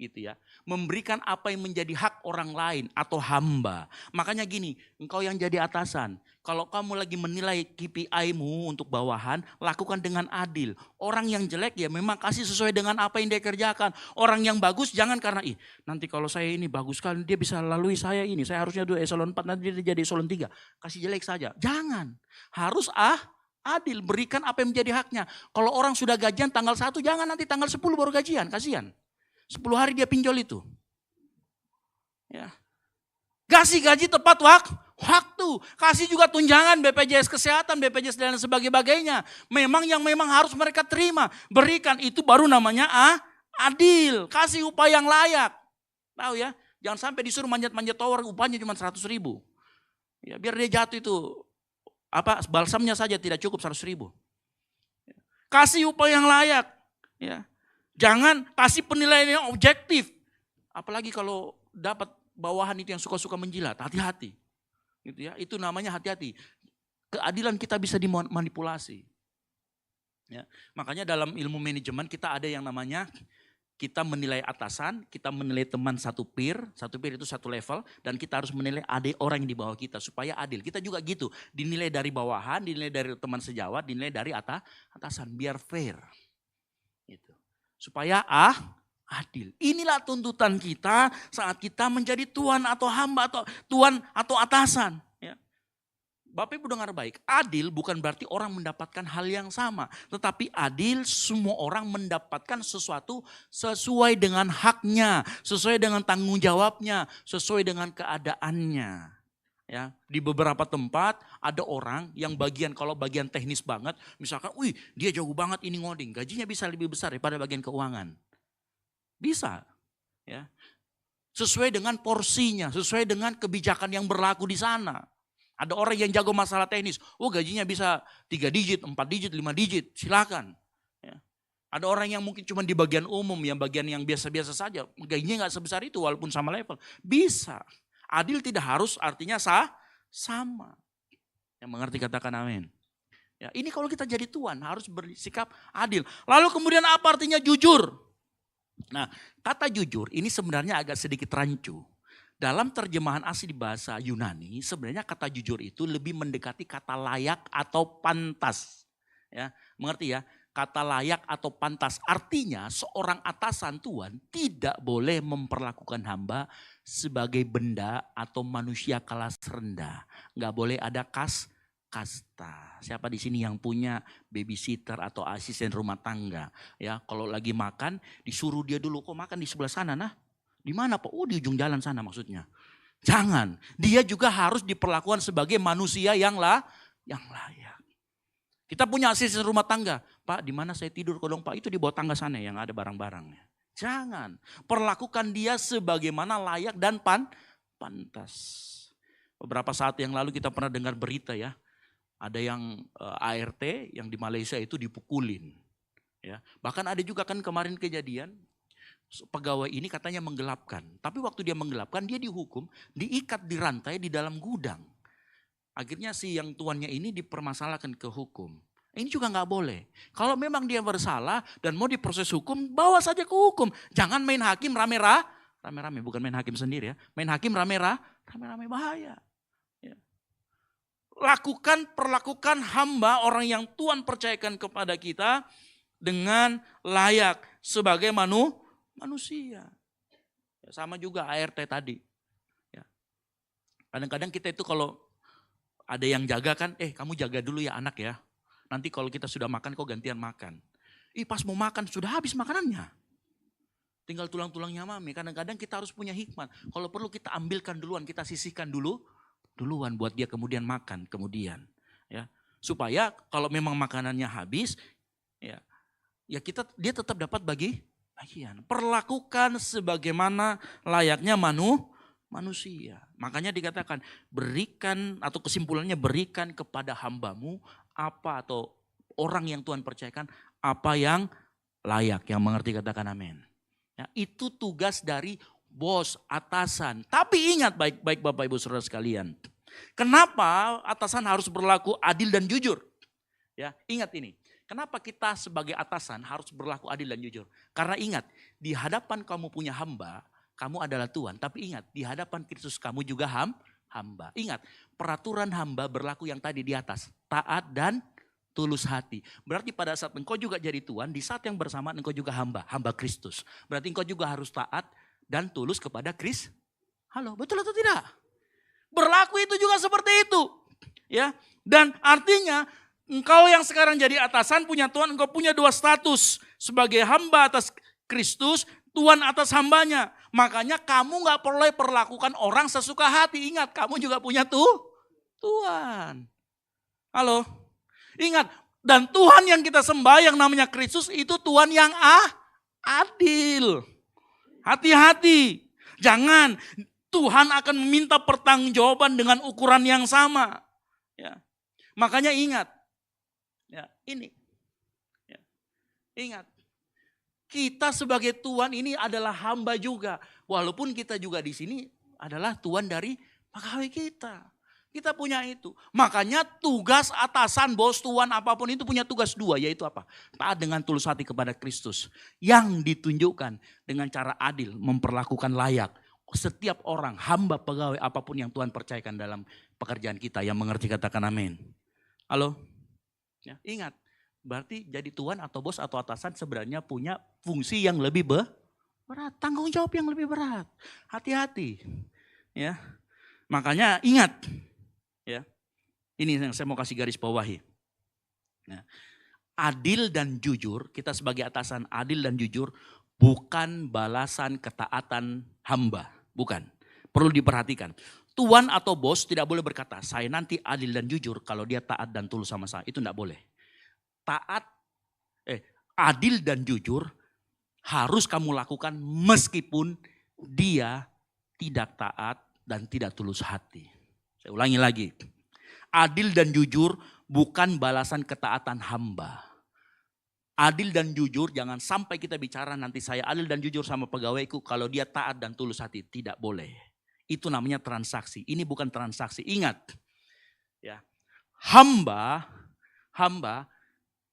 G: Gitu ya. Memberikan apa yang menjadi hak orang lain atau hamba. Makanya gini, engkau yang jadi atasan, kalau kamu lagi menilai KPI-mu untuk bawahan, lakukan dengan adil. Orang yang jelek ya memang kasih sesuai dengan apa yang dia kerjakan. Orang yang bagus jangan karena nanti kalau saya ini bagus kan dia bisa lalui saya ini. Saya harusnya dulu eselon 4 nanti dia jadi eselon 3. Kasih jelek saja. Jangan. Harus adil, berikan apa yang menjadi haknya. Kalau orang sudah gajian tanggal 1, jangan nanti tanggal 10 baru gajian, kasihan. 10 hari dia pinjol itu. Ya. Kasih gaji tepat waktu. Kasih juga tunjangan BPJS Kesehatan, BPJS dan sebagainya. Memang harus mereka terima. Berikan itu baru namanya adil. Kasih upah yang layak. Tahu ya, jangan sampai disuruh manjat-manjat tower upahnya cuma 100.000. Ya, biar dia jatuh itu. Balsamnya saja tidak cukup 100.000. Kasih upah yang layak. Ya. Jangan kasih penilaian yang objektif. Apalagi kalau dapat bawahan itu yang suka-suka menjilat. Hati-hati. Gitu ya. Itu namanya hati-hati. Keadilan kita bisa dimanipulasi. Ya. Makanya dalam ilmu manajemen kita ada yang namanya kita menilai atasan, kita menilai teman satu peer itu satu level, dan kita harus menilai adik orang yang di bawah kita supaya adil. Kita juga gitu, dinilai dari bawahan, dinilai dari teman sejawat, dinilai dari atasan, biar fair. Gitu. Supaya adil. Inilah tuntutan kita saat kita menjadi tuan atau hamba atau tuan atau atasan. Ya. Bapak Ibu dengar baik, adil bukan berarti orang mendapatkan hal yang sama. Tetapi adil semua orang mendapatkan sesuatu sesuai dengan haknya, sesuai dengan tanggung jawabnya, sesuai dengan keadaannya. Ya, di beberapa tempat ada orang yang kalau bagian teknis banget, misalkan, dia jago banget ini ngoding, gajinya bisa lebih besar daripada bagian keuangan. Bisa. Ya. Sesuai dengan porsinya, sesuai dengan kebijakan yang berlaku di sana. Ada orang yang jago masalah teknis, gajinya bisa 3 digit, 4 digit, 5 digit, silakan. Ya. Ada orang yang mungkin cuma di bagian umum, bagian yang biasa-biasa saja, gajinya nggak sebesar itu walaupun sama level. Bisa. Adil tidak harus artinya sama. Yang mengerti katakan amin. Ya, ini kalau kita jadi tuan harus bersikap adil. Lalu kemudian apa artinya jujur? Nah, kata jujur ini sebenarnya agak sedikit rancu. Dalam terjemahan asli bahasa Yunani, sebenarnya kata jujur itu lebih mendekati kata layak atau pantas. Ya, mengerti ya? Kata layak atau pantas artinya seorang atasan tuan tidak boleh memperlakukan hamba sebagai benda atau manusia kelas rendah. Nggak boleh ada kasta. Siapa di sini yang punya babysitter atau asisten rumah tangga? Ya, kalau lagi makan disuruh dia dulu, kok makan di sebelah sana nah? Di mana Pak? Di ujung jalan sana maksudnya. Jangan. Dia juga harus diperlakukan sebagai manusia yang layak. Kita punya asisten rumah tangga. Pak, di mana saya tidur kodong Pak? Itu di bawah tangga sana yang ada barang-barangnya. Jangan. Perlakukan dia sebagaimana layak dan pantas. Beberapa saat yang lalu kita pernah dengar berita ya. Ada yang ART yang di Malaysia itu dipukulin. Ya. Bahkan ada juga kan kemarin kejadian. Pegawai ini katanya menggelapkan. Tapi waktu dia menggelapkan, dia dihukum, diikat di rantai di dalam gudang. Akhirnya si yang tuannya ini dipermasalahkan ke hukum. Ini juga nggak boleh. Kalau memang dia bersalah dan mau diproses hukum, bawa saja ke hukum. Jangan main hakim rame-rame, bukan main hakim sendiri ya. Main hakim rame-rame bahaya. Ya. Perlakukan hamba orang yang Tuhan percayakan kepada kita dengan layak sebagai manusia. Ya, sama juga ART tadi. Ya. Kadang-kadang kita itu kalau ada yang jaga kan, kamu jaga dulu ya anak ya. Nanti kalau kita sudah makan kau gantian makan. Pas mau makan sudah habis makanannya. Tinggal tulang-tulangnya mami. Kadang-kadang kita harus punya hikmat. Kalau perlu kita ambilkan duluan, kita sisihkan duluan buat dia kemudian makan kemudian. Ya. Supaya kalau memang makanannya habis, ya dia tetap dapat bagian. Perlakukan sebagaimana layaknya manusia. Makanya dikatakan berikan atau kesimpulannya berikan kepada hambamu apa atau orang yang Tuhan percayakan apa yang layak. Yang mengerti katakan amin. Ya, itu tugas dari bos, atasan. Tapi ingat baik-baik Bapak Ibu Saudara sekalian. Kenapa atasan harus berlaku adil dan jujur? Ya, ingat ini. Kenapa kita sebagai atasan harus berlaku adil dan jujur? Karena ingat, di hadapan kamu punya hamba, kamu adalah Tuhan. Tapi ingat, di hadapan Kristus kamu juga hamba. Ingat, peraturan hamba berlaku yang tadi di atas. Taat dan tulus hati. Berarti pada saat engkau juga jadi Tuhan, di saat yang bersamaan engkau juga hamba Kristus. Berarti engkau juga harus taat dan tulus kepada Kristus. Halo, betul atau tidak? Berlaku itu juga seperti itu. Ya, dan artinya engkau yang sekarang jadi atasan punya Tuhan, engkau punya dua status. Sebagai hamba atas Kristus, Tuhan atas hambanya. Makanya kamu gak boleh perlakukan orang sesuka hati. Ingat, kamu juga punya Tuhan. Halo? Ingat, dan Tuhan yang kita sembah yang namanya Kristus itu Tuhan yang adil. Hati-hati. Jangan, Tuhan akan meminta pertanggungjawaban dengan ukuran yang sama. Ya. Makanya ingat, ya, ini. Ya. Ingat, kita sebagai Tuhan ini adalah hamba juga. Walaupun kita juga di sini adalah Tuhan dari pegawai kita. Kita punya itu. Makanya tugas atasan, bos, tuan, apapun itu punya tugas dua. Yaitu apa? Taat dengan tulus hati kepada Kristus. Yang ditunjukkan dengan cara adil, memperlakukan layak. Setiap orang, hamba, pegawai, apapun yang Tuhan percayakan dalam pekerjaan kita. Yang mengerti katakan amin. Halo? Ya, ingat. Berarti jadi tuan atau bos atau atasan sebenarnya punya fungsi yang lebih berat. Tanggung jawab yang lebih berat. Hati-hati. Ya. Makanya ingat. Ya. Ini yang saya mau kasih garis bawahi. Ya. Adil dan jujur, kita sebagai atasan adil dan jujur bukan balasan ketaatan hamba. Bukan. Perlu diperhatikan. Tuan atau bos tidak boleh berkata, saya nanti adil dan jujur kalau dia taat dan tulus sama saya. Itu tidak boleh. Adil dan jujur harus kamu lakukan meskipun dia tidak taat dan tidak tulus hati. Saya ulangi lagi. Adil dan jujur bukan balasan ketaatan hamba. Adil dan jujur jangan sampai kita bicara nanti saya adil dan jujur sama pegawaiku kalau dia taat dan tulus hati. Tidak boleh. Itu namanya transaksi. Ini bukan transaksi. Ingat. Ya. Hamba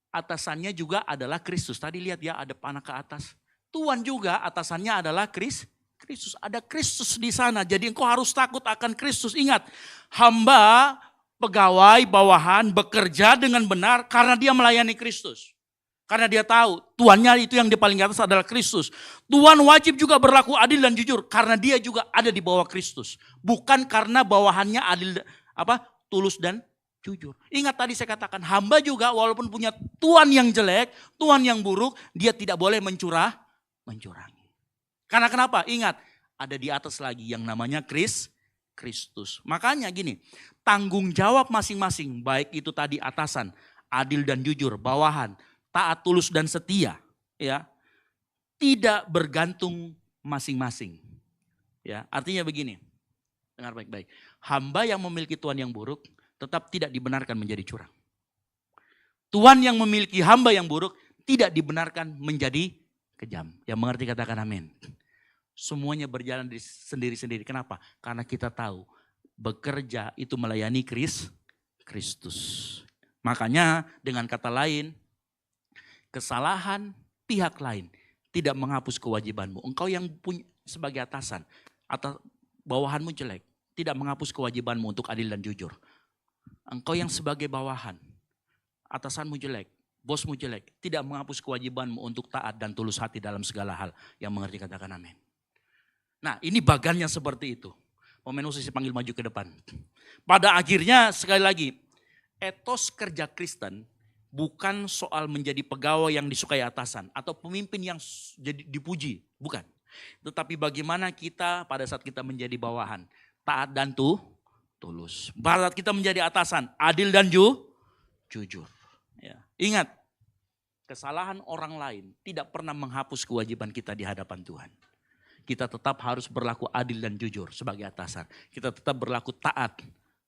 G: atasannya juga adalah Kristus. Tadi lihat ya ada panah ke atas. Tuhan juga atasannya adalah Kristus. Ada Kristus di sana. Jadi engkau harus takut akan Kristus. Ingat, hamba, pegawai, bawahan bekerja dengan benar karena dia melayani Kristus. Karena dia tahu Tuhannya itu yang di paling atas adalah Kristus. Tuhan wajib juga berlaku adil dan jujur karena dia juga ada di bawah Kristus. Bukan karena bawahannya adil tulus dan jujur. Ingat tadi saya katakan hamba juga walaupun punya tuan yang jelek, tuan yang buruk, dia tidak boleh mencurangi. Karena kenapa? Ingat, ada di atas lagi yang namanya Kristus. Makanya gini, tanggung jawab masing-masing, baik itu tadi atasan, adil dan jujur, bawahan, taat, tulus dan setia, ya. Tidak bergantung masing-masing. Ya, artinya begini. Dengar baik-baik. Hamba yang memiliki tuan yang buruk tetap tidak dibenarkan menjadi curang. Tuhan yang memiliki hamba yang buruk tidak dibenarkan menjadi kejam. Yang mengerti katakan amin. Semuanya berjalan sendiri-sendiri. Kenapa? Karena kita tahu bekerja itu melayani Kristus. Makanya dengan kata lain, kesalahan pihak lain tidak menghapus kewajibanmu. Engkau yang punya sebagai atasan atau bawahanmu jelek, tidak menghapus kewajibanmu untuk adil dan jujur. Engkau yang sebagai bawahan, atasanmu jelek, bosmu jelek, tidak menghapus kewajibanmu untuk taat dan tulus hati dalam segala hal. Yang mengerti katakan amin. Nah ini bagannya seperti itu. Pemain usia panggil maju ke depan. Pada akhirnya sekali lagi, etos kerja Kristen bukan soal menjadi pegawai yang disukai atasan atau pemimpin yang jadi dipuji, bukan. Tetapi bagaimana kita pada saat kita menjadi bawahan, taat dan tulus. Pada saat kita menjadi atasan, adil dan jujur. Ya. Ingat, kesalahan orang lain tidak pernah menghapus kewajiban kita di hadapan Tuhan. Kita tetap harus berlaku adil dan jujur sebagai atasan. Kita tetap berlaku taat,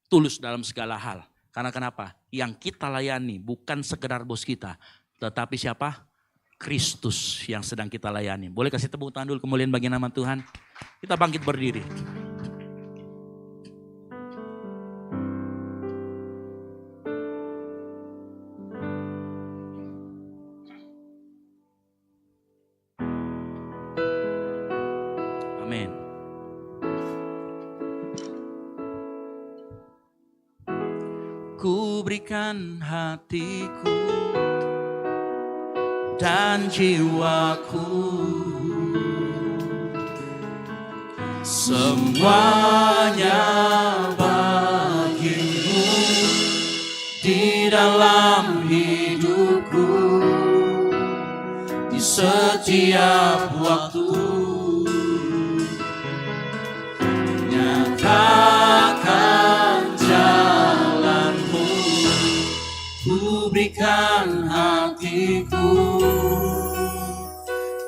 G: tulus dalam segala hal. Karena kenapa? Yang kita layani bukan sekedar bos kita, tetapi siapa? Kristus yang sedang kita layani. Boleh kasih tepuk tangan dulu kemuliaan bagi nama Tuhan. Kita bangkit berdiri. ku berikan hatiku dan jiwaku, semuanya bagimu di dalam hidupku, di setiap waktu. Nyatakan jalanmu, ku berikan hatiku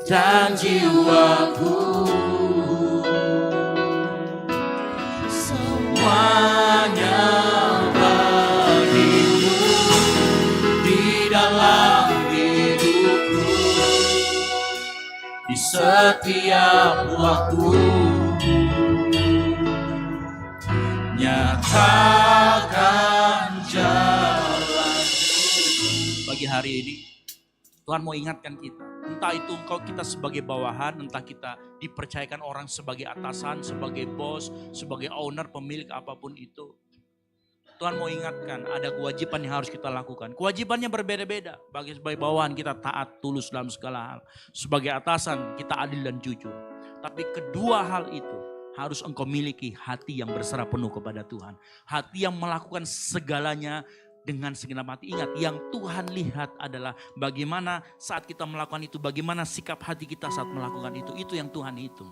G: dan jiwaku, semuanya bagimu di dalam hidupku, di setiap waktu. Nyatakan jalan. Pagi hari ini Tuhan mau ingatkan kita, entah itu engkau kita sebagai bawahan, entah kita dipercayakan orang sebagai atasan, sebagai bos, sebagai owner, pemilik apapun itu. Tuhan mau ingatkan ada kewajiban yang harus kita lakukan. Kewajibannya berbeda-beda. Sebagai bawahan kita taat, tulus dalam segala hal. Sebagai atasan kita adil dan jujur. Tapi kedua hal itu harus engkau miliki hati yang berserah penuh kepada Tuhan. Hati yang melakukan segalanya dengan segenap hati. Ingat, yang Tuhan lihat adalah bagaimana saat kita melakukan itu, bagaimana sikap hati kita saat melakukan itu. Itu yang Tuhan hitung.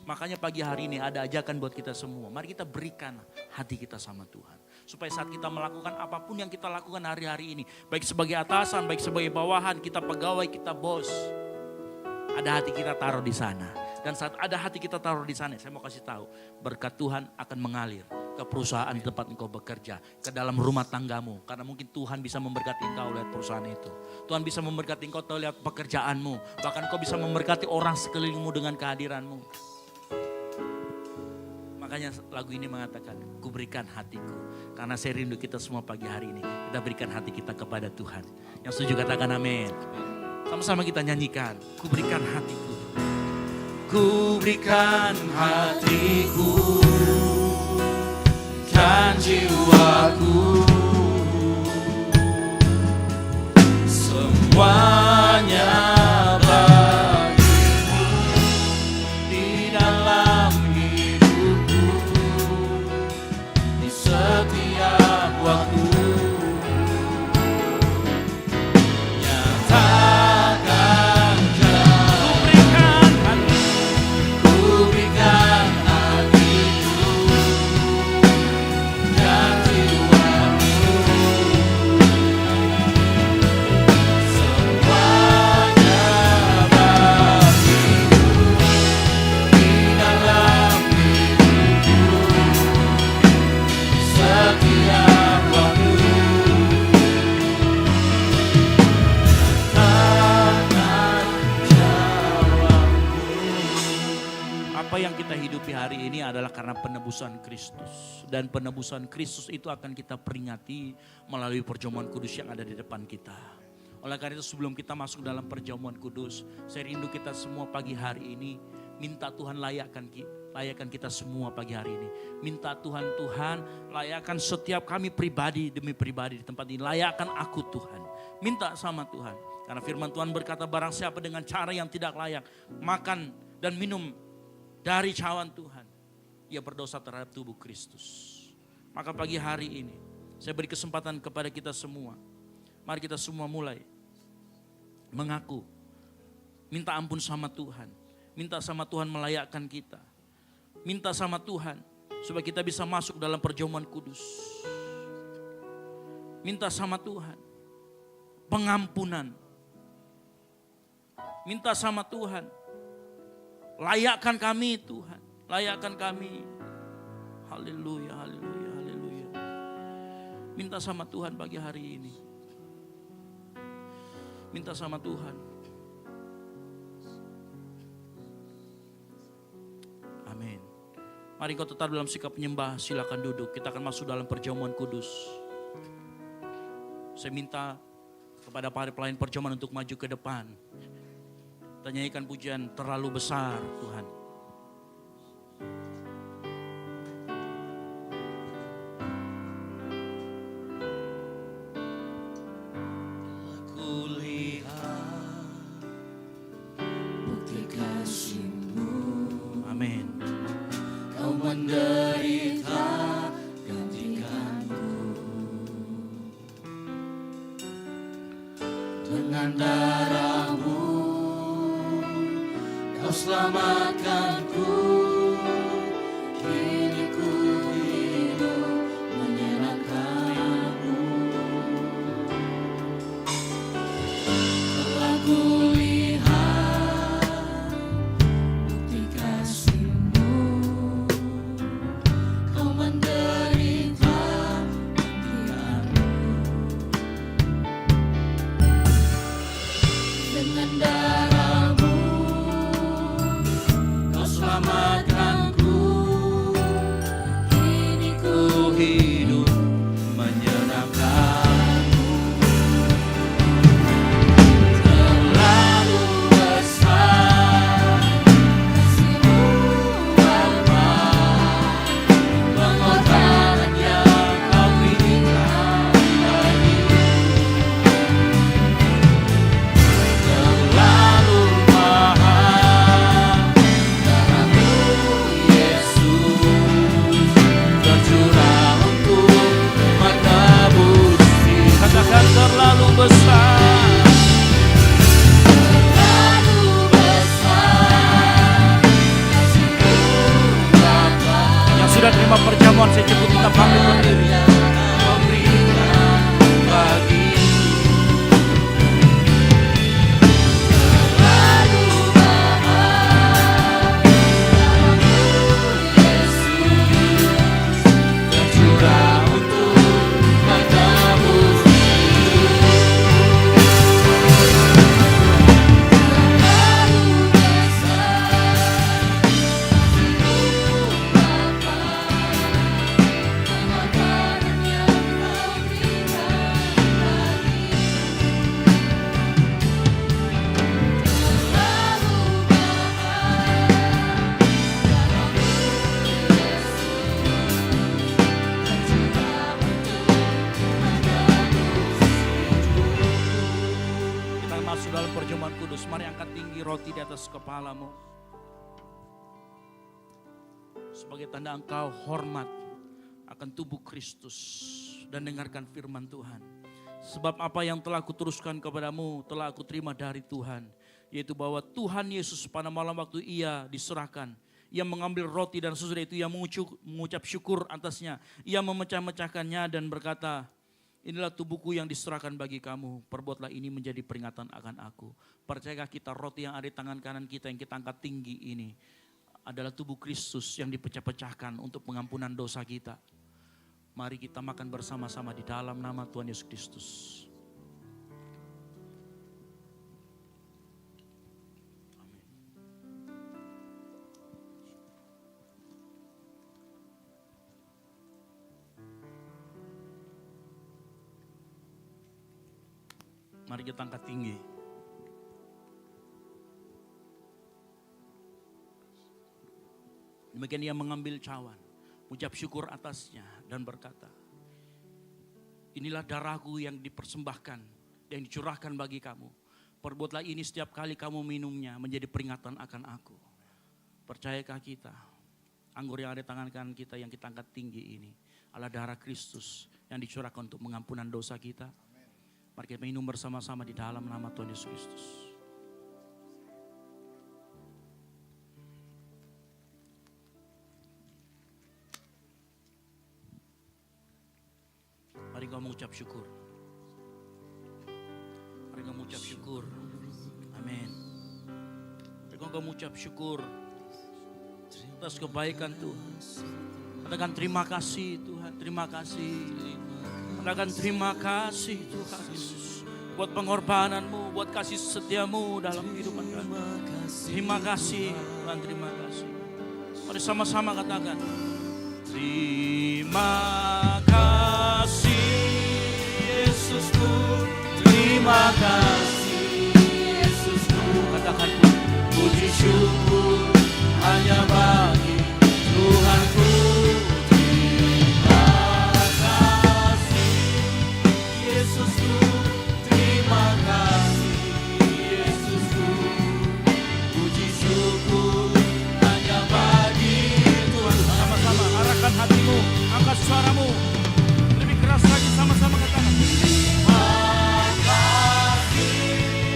G: Makanya pagi hari ini ada ajakan buat kita semua. Mari kita berikan hati kita sama Tuhan. Supaya saat kita melakukan apapun yang kita lakukan hari-hari ini. Baik sebagai atasan, baik sebagai bawahan, kita pegawai, kita bos. Ada hati kita taruh di sana. Dan saat ada hati kita taruh di sana, saya mau kasih tahu, berkat Tuhan akan mengalir ke perusahaan di tempat engkau bekerja, ke dalam rumah tanggamu. Karena mungkin Tuhan bisa memberkati engkau lewat perusahaan itu. Tuhan bisa memberkati engkau lewat pekerjaanmu. Bahkan engkau bisa memberkati orang sekelilingmu dengan kehadiranmu. Makanya lagu ini mengatakan, ku berikan hatiku. Karena saya rindu kita semua pagi hari ini, kita berikan hati kita kepada Tuhan. Yang setuju katakan amin. Sama-sama kita nyanyikan, ku berikan hatiku. Ku berikan hatiku dan jiwaku, semuanya bagimu di dalam hidupku, di setiap waktu. Hari ini adalah karena penebusan Kristus. Dan penebusan Kristus itu akan kita peringati melalui perjamuan kudus yang ada di depan kita. Oleh karena itu sebelum kita masuk dalam perjamuan kudus, saya rindu kita semua pagi hari ini minta Tuhan layakkan kita semua pagi hari ini. Minta Tuhan layakkan setiap kami pribadi demi pribadi di tempat ini. Layakkan aku Tuhan. Minta sama Tuhan. Karena firman Tuhan berkata barang siapa dengan cara yang tidak layak makan dan minum dari cawan Tuhan, ia berdosa terhadap tubuh Kristus. Maka pagi hari ini saya beri kesempatan kepada kita semua. Mari kita semua mulai mengaku, minta ampun sama Tuhan, minta sama Tuhan melayakkan kita, minta sama Tuhan supaya kita bisa masuk dalam perjamuan kudus. Minta sama Tuhan pengampunan, minta sama Tuhan, layakkan kami Tuhan, layakkan kami. Haleluya, haleluya, haleluya. Minta sama Tuhan pagi hari ini. Minta sama Tuhan. Amin. Mari kau tetap dalam sikap penyembah, silakan duduk. Kita akan masuk dalam perjamuan kudus. Saya minta kepada para pelayan perjamuan untuk maju ke depan. Kita nyanyikan pujian terlalu besar Tuhan.
E: Dengan darah-Mu Kau selamatkanku. Kini ku hidup menyenangkan-Mu. Telah kulihat bukti kasih-Mu. Kau menderita impian-Mu. Dengan darah-Mu Kau selamatkanku. Kini ku hidup menyenangkan-Mu. Terlalu besar kasih-Mu Bapa, pengorbanan yang Kau berikan bagiku. Terlalu mahal darah-Mu Yesus, tercurah untuk menebus diri. Katakan terlalu besar. Terlalu besar kasih-Mu Bapa. Yang sudah terima perjamuan saya cukup kita pamit berdiri. Kau berikan bagiku. Terlalu mahal darah-Mu Yesus, tercurah untuk menebus diri. Terlalu besar kasih-Mu Bapa, pengorbanan yang Kau berikan bagiku. Terlalu mahal darah-Mu Yesus, tercurah untuk menebus hidupku. Kita masuk dalam perjamuan kudus. Mari angkat tinggi roti di atas kepalamu. Sebagai tanda engkau hormat akan tubuh Kristus dan dengarkan firman Tuhan. Sebab apa yang telah kuteruskan kepadamu telah aku terima dari Tuhan, yaitu bahwa Tuhan Yesus pada malam waktu Ia diserahkan, Ia mengambil roti dan sesudah itu Ia mengucap syukur atasnya. Ia memecah-mecahkannya dan berkata, inilah tubuhku yang diserahkan bagi kamu. Perbuatlah ini menjadi peringatan akan aku. Percayakah kita roti yang ada di tangan kanan kita yang kita angkat tinggi ini adalah tubuh Kristus yang dipecah-pecahkan untuk pengampunan dosa kita. Mari kita makan bersama-sama di dalam nama Tuhan Yesus Kristus. Amin. Mari kita angkat tinggi. Demikian Ia mengambil cawan, ucap syukur atasnya dan berkata, inilah darahku yang dipersembahkan, yang dicurahkan bagi kamu. Perbuatlah ini setiap kali kamu minumnya menjadi peringatan akan aku. Percayakah kita, anggur yang ada di tangan kanan kita yang kita angkat tinggi ini adalah darah Kristus yang dicurahkan untuk mengampunan dosa kita. Mari kita minum bersama-sama di dalam nama Tuhan Yesus Kristus. Mari kau mengucap syukur. Mari kau mengucap syukur. Amin. Mari kau mengucap syukur atas kebaikan Tuhan. Katakan terima kasih Tuhan, terima kasih. Katakan terima kasih Tuhan Yesus. Buat pengorbananmu, buat kasih setiamu dalam kehidupan kami. Terima kasih Tuhan, terima kasih. Mari sama-sama katakan. Terima kasih Yesusku, terima kasih Yesusku. Katakan puji syukur hanya bagi Tuhanku. Terima kasih Yesusku, terima kasih Yesusku. Puji syukur hanya bagi Tuhan. Sama-sama arahkan hatimu, angkat suaramu lebih keras lagi, sama-sama katakan. Terima kasih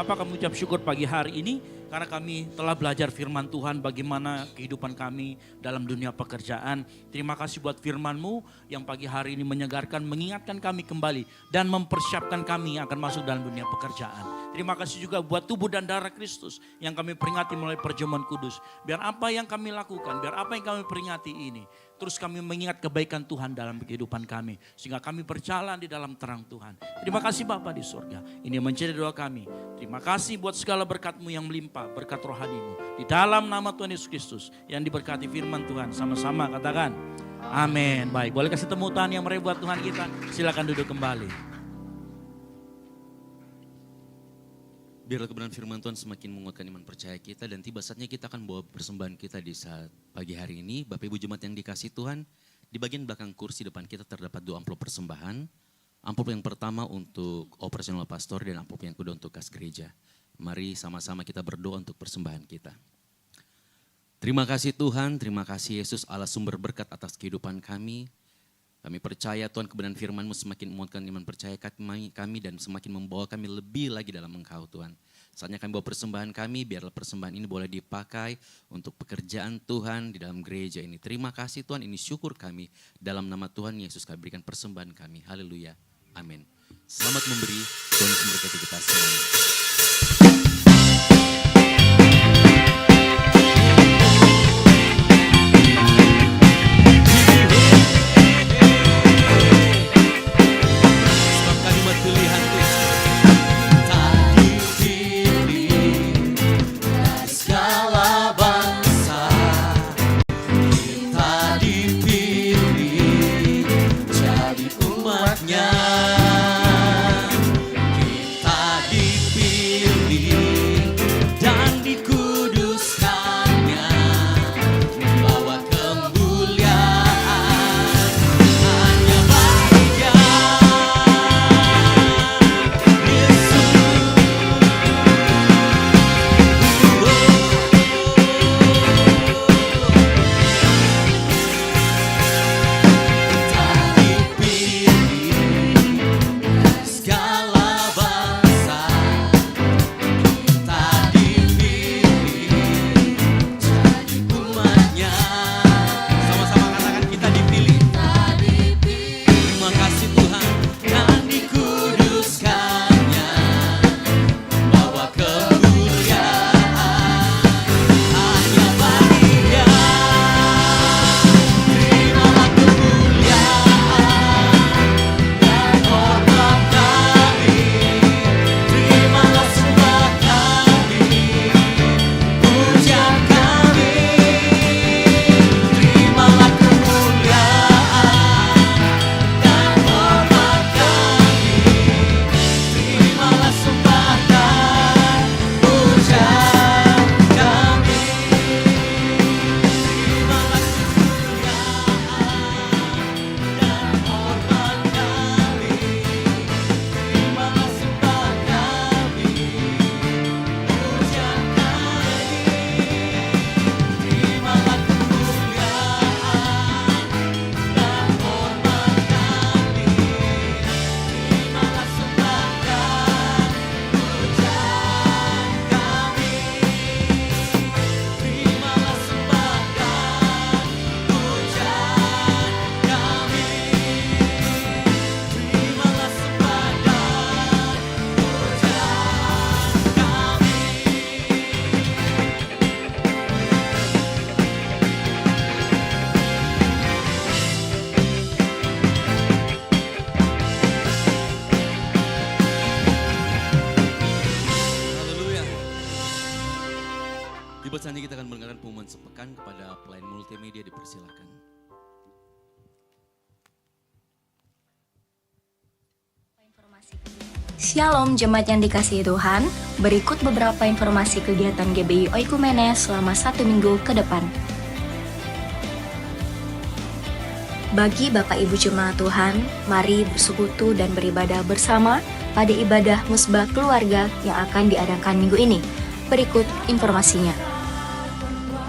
G: Bapak kami ucap syukur pagi hari ini karena kami telah belajar firman Tuhan bagaimana kehidupan kami dalam dunia pekerjaan. Terima kasih buat firman-Mu yang pagi hari ini menyegarkan, mengingatkan kami kembali dan mempersiapkan kami akan masuk dalam dunia pekerjaan. Terima kasih juga buat tubuh dan darah Kristus yang kami peringati melalui perjamuan kudus. Biar apa yang kami lakukan, biar apa yang kami peringati ini, terus kami mengingat kebaikan Tuhan dalam kehidupan kami. Sehingga kami berjalan di dalam terang Tuhan. Terima kasih Bapa di surga. Ini menjadi doa kami. Terima kasih buat segala berkat-Mu yang melimpah, berkat rohani-Mu. Di dalam nama Tuhan Yesus Kristus yang diberkati firman Tuhan. Sama-sama katakan amin. Baik, boleh kasih tepuk tangan yang meriah buat Tuhan kita. Silakan duduk kembali.
E: Biarlah kebenaran firman Tuhan semakin menguatkan iman percaya kita dan tiba saatnya kita akan bawa persembahan kita di saat pagi hari ini. Bapak Ibu Jemaat yang dikasih Tuhan, di bagian belakang kursi depan kita terdapat 2 amplop persembahan. Amplop yang pertama untuk operasional pastor dan amplop yang kedua untuk kas gereja. Mari sama-sama kita berdoa untuk persembahan kita. Terima kasih Tuhan, terima kasih Yesus Allah sumber berkat atas kehidupan kami. Kami percaya Tuhan kebenaran firman-Mu semakin menguatkan iman percaya kami dan semakin membawa kami lebih lagi dalam Engkau Tuhan. Saatnya kami bawa persembahan kami, biarlah persembahan ini boleh dipakai untuk pekerjaan Tuhan di dalam gereja ini. Terima kasih Tuhan, ini syukur kami. Dalam nama Tuhan Yesus kami berikan persembahan kami. Haleluya. Amin. Selamat memberi, Tuhan memberkati kita semua. Selanjutnya kita akan mendengarkan pengumuman sepekan kepada pelayan multimedia, dipersilakan.
C: Shalom jemaat yang dikasihi Tuhan, berikut beberapa informasi kegiatan GBI Oikumene selama 1 minggu ke depan. Bagi Bapak Ibu Jemaat Tuhan, mari bersekutu dan beribadah bersama pada ibadah musbah keluarga yang akan diadakan minggu ini. Berikut informasinya.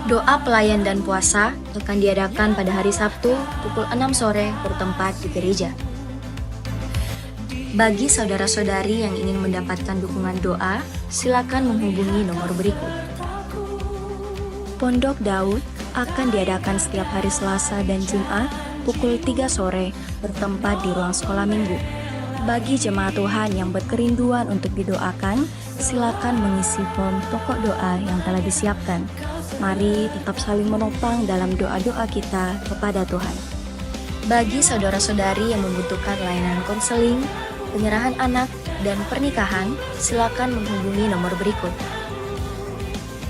C: Doa pelayan dan puasa akan diadakan pada hari Sabtu pukul 6 sore bertempat di gereja. Bagi saudara-saudari yang ingin mendapatkan dukungan doa, silakan menghubungi nomor berikut. Pondok Daud akan diadakan setiap hari Selasa dan Jumat pukul 3 sore bertempat di ruang sekolah minggu. Bagi jemaat Tuhan yang berkerinduan untuk didoakan, silakan mengisi form pokok doa yang telah disiapkan. Mari tetap saling menopang dalam doa-doa kita kepada Tuhan. Bagi saudara-saudari yang membutuhkan layanan konseling, penyerahan anak, dan pernikahan, silakan menghubungi nomor berikut.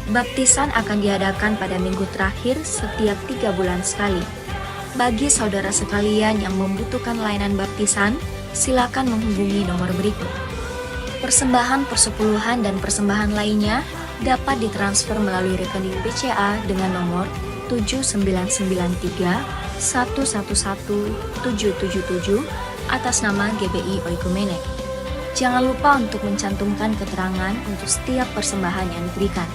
C: Baptisan akan diadakan pada minggu terakhir setiap 3 bulan sekali. Bagi saudara sekalian yang membutuhkan layanan baptisan, silakan menghubungi nomor berikut. Persembahan persepuluhan dan persembahan lainnya dapat ditransfer melalui rekening BCA dengan nomor 7993 111 777 atas nama GBI Oikumene. Jangan lupa untuk mencantumkan keterangan untuk setiap persembahan yang diberikan.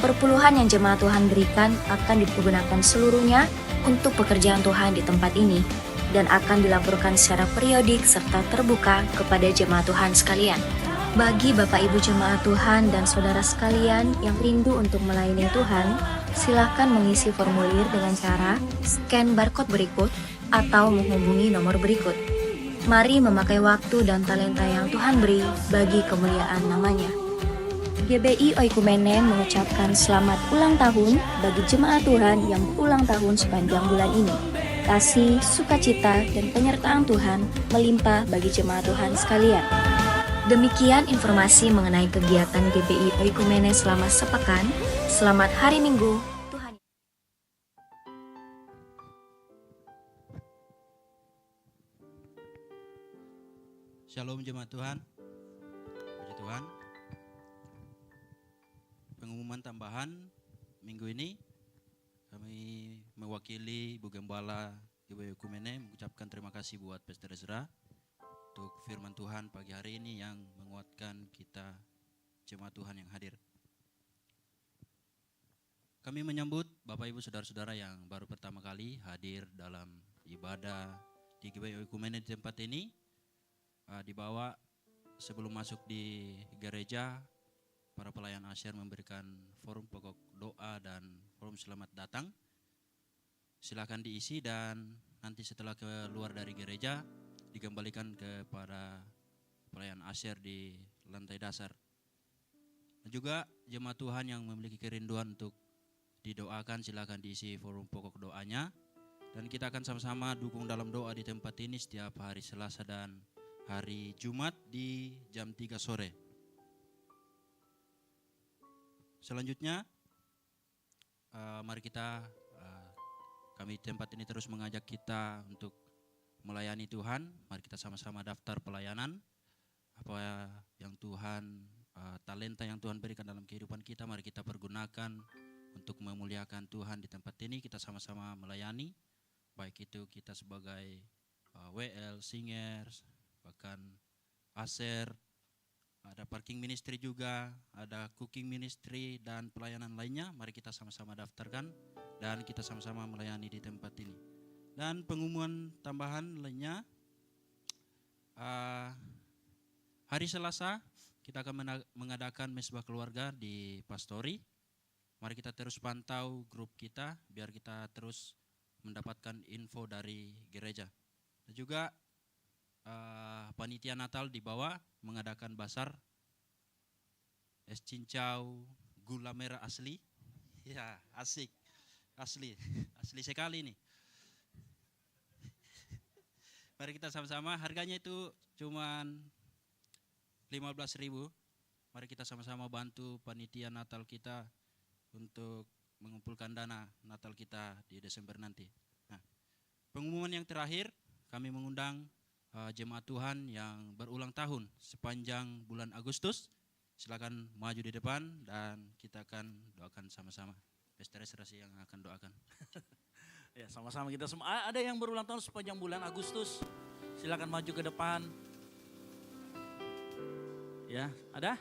C: Perpuluhan yang jemaat Tuhan berikan akan dipergunakan seluruhnya untuk pekerjaan Tuhan di tempat ini dan akan dilaporkan secara periodik serta terbuka kepada jemaat Tuhan sekalian. Bagi Bapak Ibu jemaat Tuhan dan saudara sekalian yang rindu untuk melayani Tuhan, silakan mengisi formulir dengan cara scan barcode berikut atau menghubungi nomor berikut. Mari memakai waktu dan talenta yang Tuhan beri bagi kemuliaan namanya. GBI Oikumene mengucapkan selamat ulang tahun bagi jemaat Tuhan yang berulang tahun sepanjang bulan ini. Kasih, sukacita, dan penyertaan Tuhan melimpah bagi jemaat Tuhan sekalian. Demikian informasi mengenai kegiatan GBI Oikumene selama sepekan. Selamat hari Minggu. Tuhan.
H: Shalom jemaat Tuhan. Puji Tuhan. Pengumuman tambahan minggu ini kami mewakili Ibu Gembala GBI Oikumene mengucapkan terima kasih buat Pastor Ezra untuk firman Tuhan pagi hari ini yang menguatkan kita jemaat Tuhan yang hadir. Kami menyambut Bapak Ibu Saudara-saudara yang baru pertama kali hadir dalam ibadah di GBI Oikumene di tempat ini. Dibawa sebelum masuk di gereja, para pelayan asyir memberikan forum pokok doa dan forum selamat datang. Silakan diisi dan nanti setelah keluar dari gereja dikembalikan kepada pelayan asyir di lantai dasar. Dan juga jemaat Tuhan yang memiliki kerinduan untuk didoakan, silakan diisi forum pokok doanya. Dan kita akan sama-sama dukung dalam doa di tempat ini setiap hari Selasa dan hari Jumat di jam 3 sore. Selanjutnya, mari kami tempat ini terus mengajak kita untuk melayani Tuhan. Mari kita sama-sama daftar pelayanan. Apa yang Tuhan, talenta yang Tuhan berikan dalam kehidupan kita, mari kita pergunakan untuk memuliakan Tuhan di tempat ini. Kita sama-sama melayani, baik itu kita sebagai WL, singers, bahkan aser, ada parking ministry juga, ada cooking ministry dan pelayanan lainnya. Mari kita sama-sama daftarkan dan kita sama-sama melayani di tempat ini. Dan pengumuman tambahan lainnya, hari Selasa kita akan mengadakan mesbah keluarga di Pastori. Mari kita terus pantau grup kita biar kita terus mendapatkan info dari gereja. Dan juga panitia Natal di bawah mengadakan basar es cincau gula merah asli. Ya, asik. Asli sekali nih. Mari kita sama-sama, harganya itu cuman 15.000. Mari kita sama-sama bantu panitia Natal kita untuk mengumpulkan dana Natal kita di Desember nanti. Nah, pengumuman yang terakhir, kami mengundang jemaat Tuhan yang berulang tahun sepanjang bulan Agustus. Silakan maju di depan dan kita akan doakan sama-sama. Pastor Ezra yang akan doakan.
G: Ya, sama-sama kita semua. Ada yang berulang tahun sepanjang bulan Agustus. Silakan maju ke depan. Ya, ada?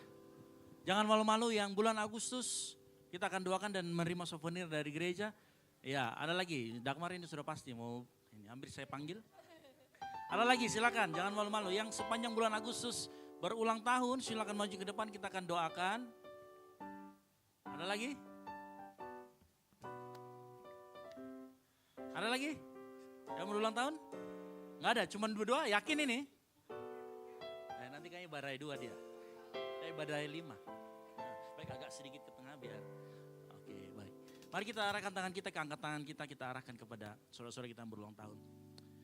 G: Jangan malu-malu, yang bulan Agustus kita akan doakan dan menerima souvenir dari gereja. Ya, ada lagi. Dagmar ini sudah pasti mau ini, ambil saya panggil. Ada lagi, silakan, jangan malu-malu. Yang sepanjang bulan Agustus berulang tahun, silakan maju ke depan, kita akan doakan. Ada lagi? Ada lagi? Yang berulang tahun? Nggak ada, cuma dua, yakin ini? Nanti kayaknya badai 2 dia. Kayak badai 5. Baik, agak sedikit ke tengah biar. Oke, baik. Mari kita arahkan tangan kita, ke angkat tangan kita arahkan kepada saudara-saudara kita yang berulang tahun.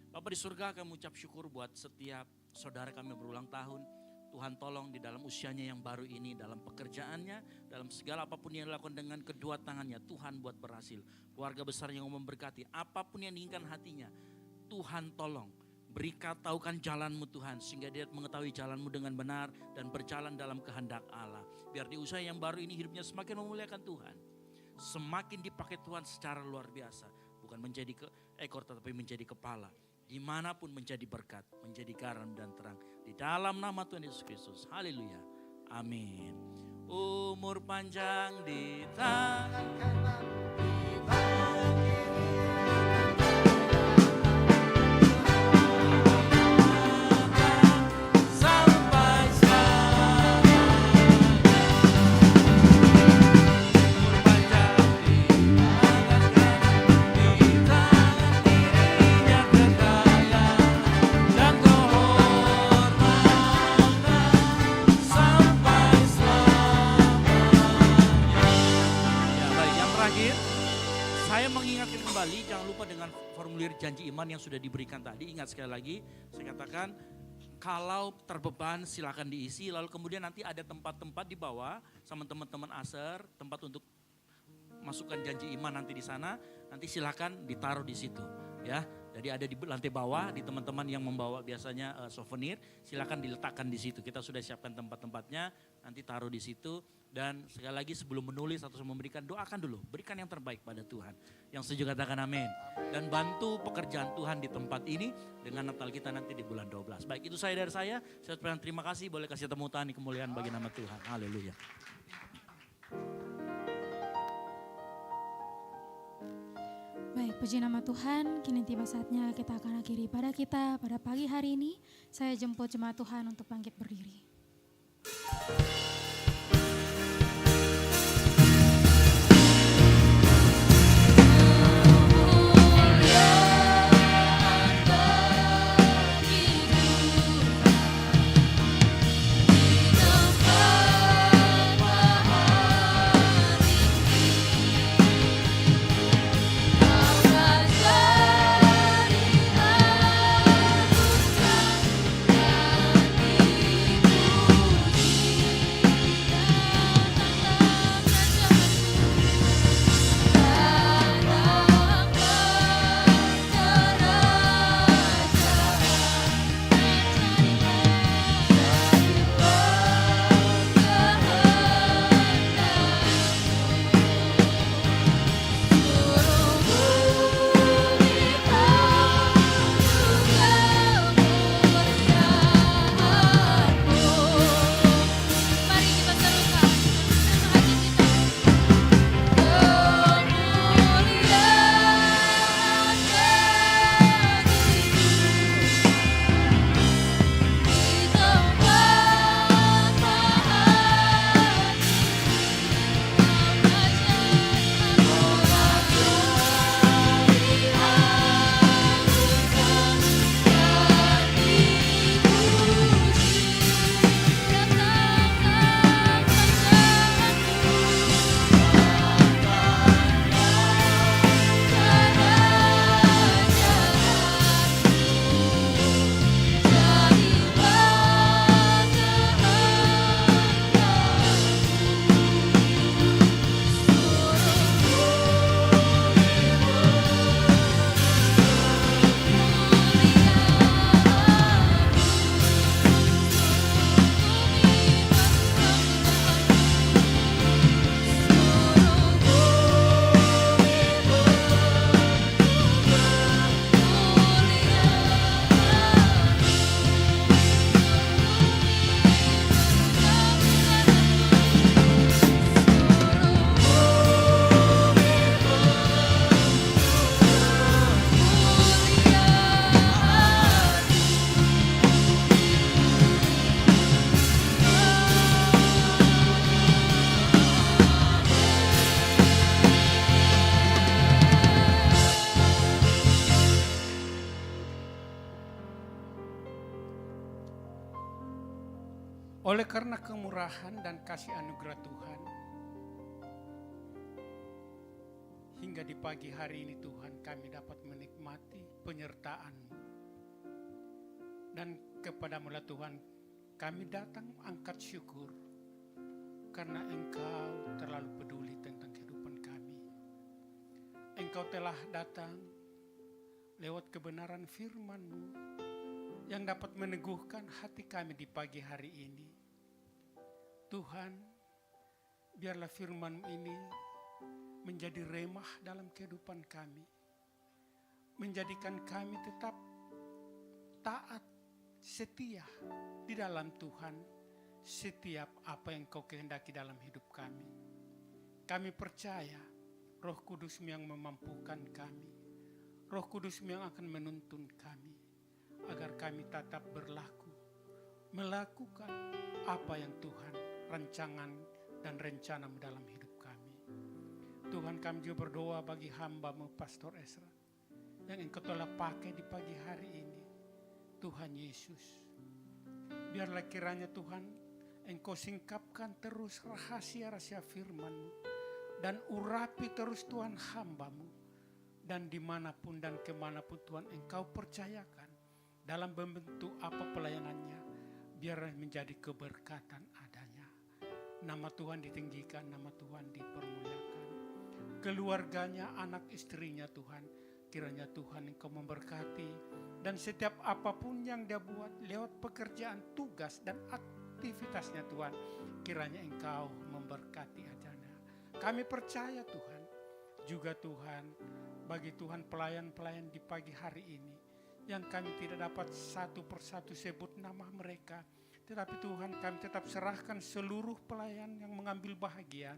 G: Bapak di surga, kami ucap syukur buat setiap saudara kami yang berulang tahun. Tuhan tolong di dalam usianya yang baru ini, dalam pekerjaannya, dalam segala apapun yang dilakukan dengan kedua tangannya, Tuhan buat berhasil. Keluarga besar yang memberkati, apapun yang diinginkan hatinya, Tuhan tolong. Beritahukan jalanmu Tuhan, sehingga dia mengetahui jalanmu dengan benar dan berjalan dalam kehendak Allah. Biar di usaha yang baru ini hidupnya semakin memuliakan Tuhan. Semakin dipakai Tuhan secara luar biasa. Bukan menjadi ekor tetapi menjadi kepala. Dimanapun menjadi berkat, menjadi garam dan terang. Di dalam nama Tuhan Yesus Kristus. Haleluya. Amin. Umur panjang di tangan kanan, di tangan kiri. Kembali, jangan lupa dengan formulir janji iman yang sudah diberikan tadi. Ingat sekali lagi, saya katakan kalau terbeban silakan diisi. Lalu kemudian nanti ada tempat-tempat di bawah sama teman-teman ASER, tempat untuk masukkan janji iman nanti di sana. Nanti silakan ditaruh di situ, ya. Jadi ada di lantai bawah, di teman-teman yang membawa biasanya souvenir, silakan diletakkan di situ. Kita sudah siapkan tempat-tempatnya, nanti taruh di situ. Dan sekali lagi sebelum menulis atau memberikan, doakan dulu, berikan yang terbaik pada Tuhan. Yang setuju katakan amin. Dan bantu pekerjaan Tuhan di tempat ini dengan Natal kita nanti di bulan 12. Baik, itu saya dari saya. Saya ucapkan terima kasih, boleh kasih tepuk tangan kemuliaan bagi nama Tuhan. Haleluya.
I: Baik, puji nama Tuhan. Kini tiba saatnya kita akan akhiri pada kita pada pagi hari ini. Saya jemput jemaat Tuhan untuk bangkit berdiri.
J: Ku Oleh karena kemurahan dan kasih anugerah Tuhan, hingga di pagi hari ini Tuhan kami dapat menikmati penyertaan-Mu. Dan kepadamu-lah Tuhan kami datang angkat syukur karena Engkau terlalu peduli tentang kehidupan kami. Engkau telah datang lewat kebenaran firman-Mu yang dapat meneguhkan hati kami di pagi hari ini. Tuhan, biarlah firman ini menjadi remah dalam kehidupan kami. Menjadikan kami tetap taat, setia di dalam Tuhan setiap apa yang Kau kehendaki dalam hidup kami. Kami percaya Roh Kudus-Mu yang memampukan kami. Roh Kudus-Mu yang akan menuntun kami agar kami tetap berlaku, melakukan apa yang Tuhan rancangan dan rencana-Mu dalam hidup kami. Tuhan, kami juga berdoa bagi hamba-Mu Pastor Ezra yang Engkau telah pakai di pagi hari ini. Tuhan Yesus, biarlah kiranya Tuhan Engkau singkapkan terus rahasia-rahasia firman-Mu dan urapi terus Tuhan hamba-Mu, dan dimanapun dan kemanapun Tuhan Engkau percayakan dalam membentuk apa pelayanannya, biarlah menjadi keberkatan adanya. Nama Tuhan ditinggikan, nama Tuhan dipermuliakan. Keluarganya, anak istrinya Tuhan, kiranya Tuhan Engkau memberkati. Dan setiap apapun yang dia buat lewat pekerjaan, tugas dan aktivitasnya Tuhan, kiranya Engkau memberkati adanya. Kami percaya Tuhan, juga Tuhan, bagi Tuhan pelayan-pelayan di pagi hari ini, yang kami tidak dapat satu persatu sebut nama mereka, tetapi Tuhan kami tetap serahkan seluruh pelayan yang mengambil bahagian.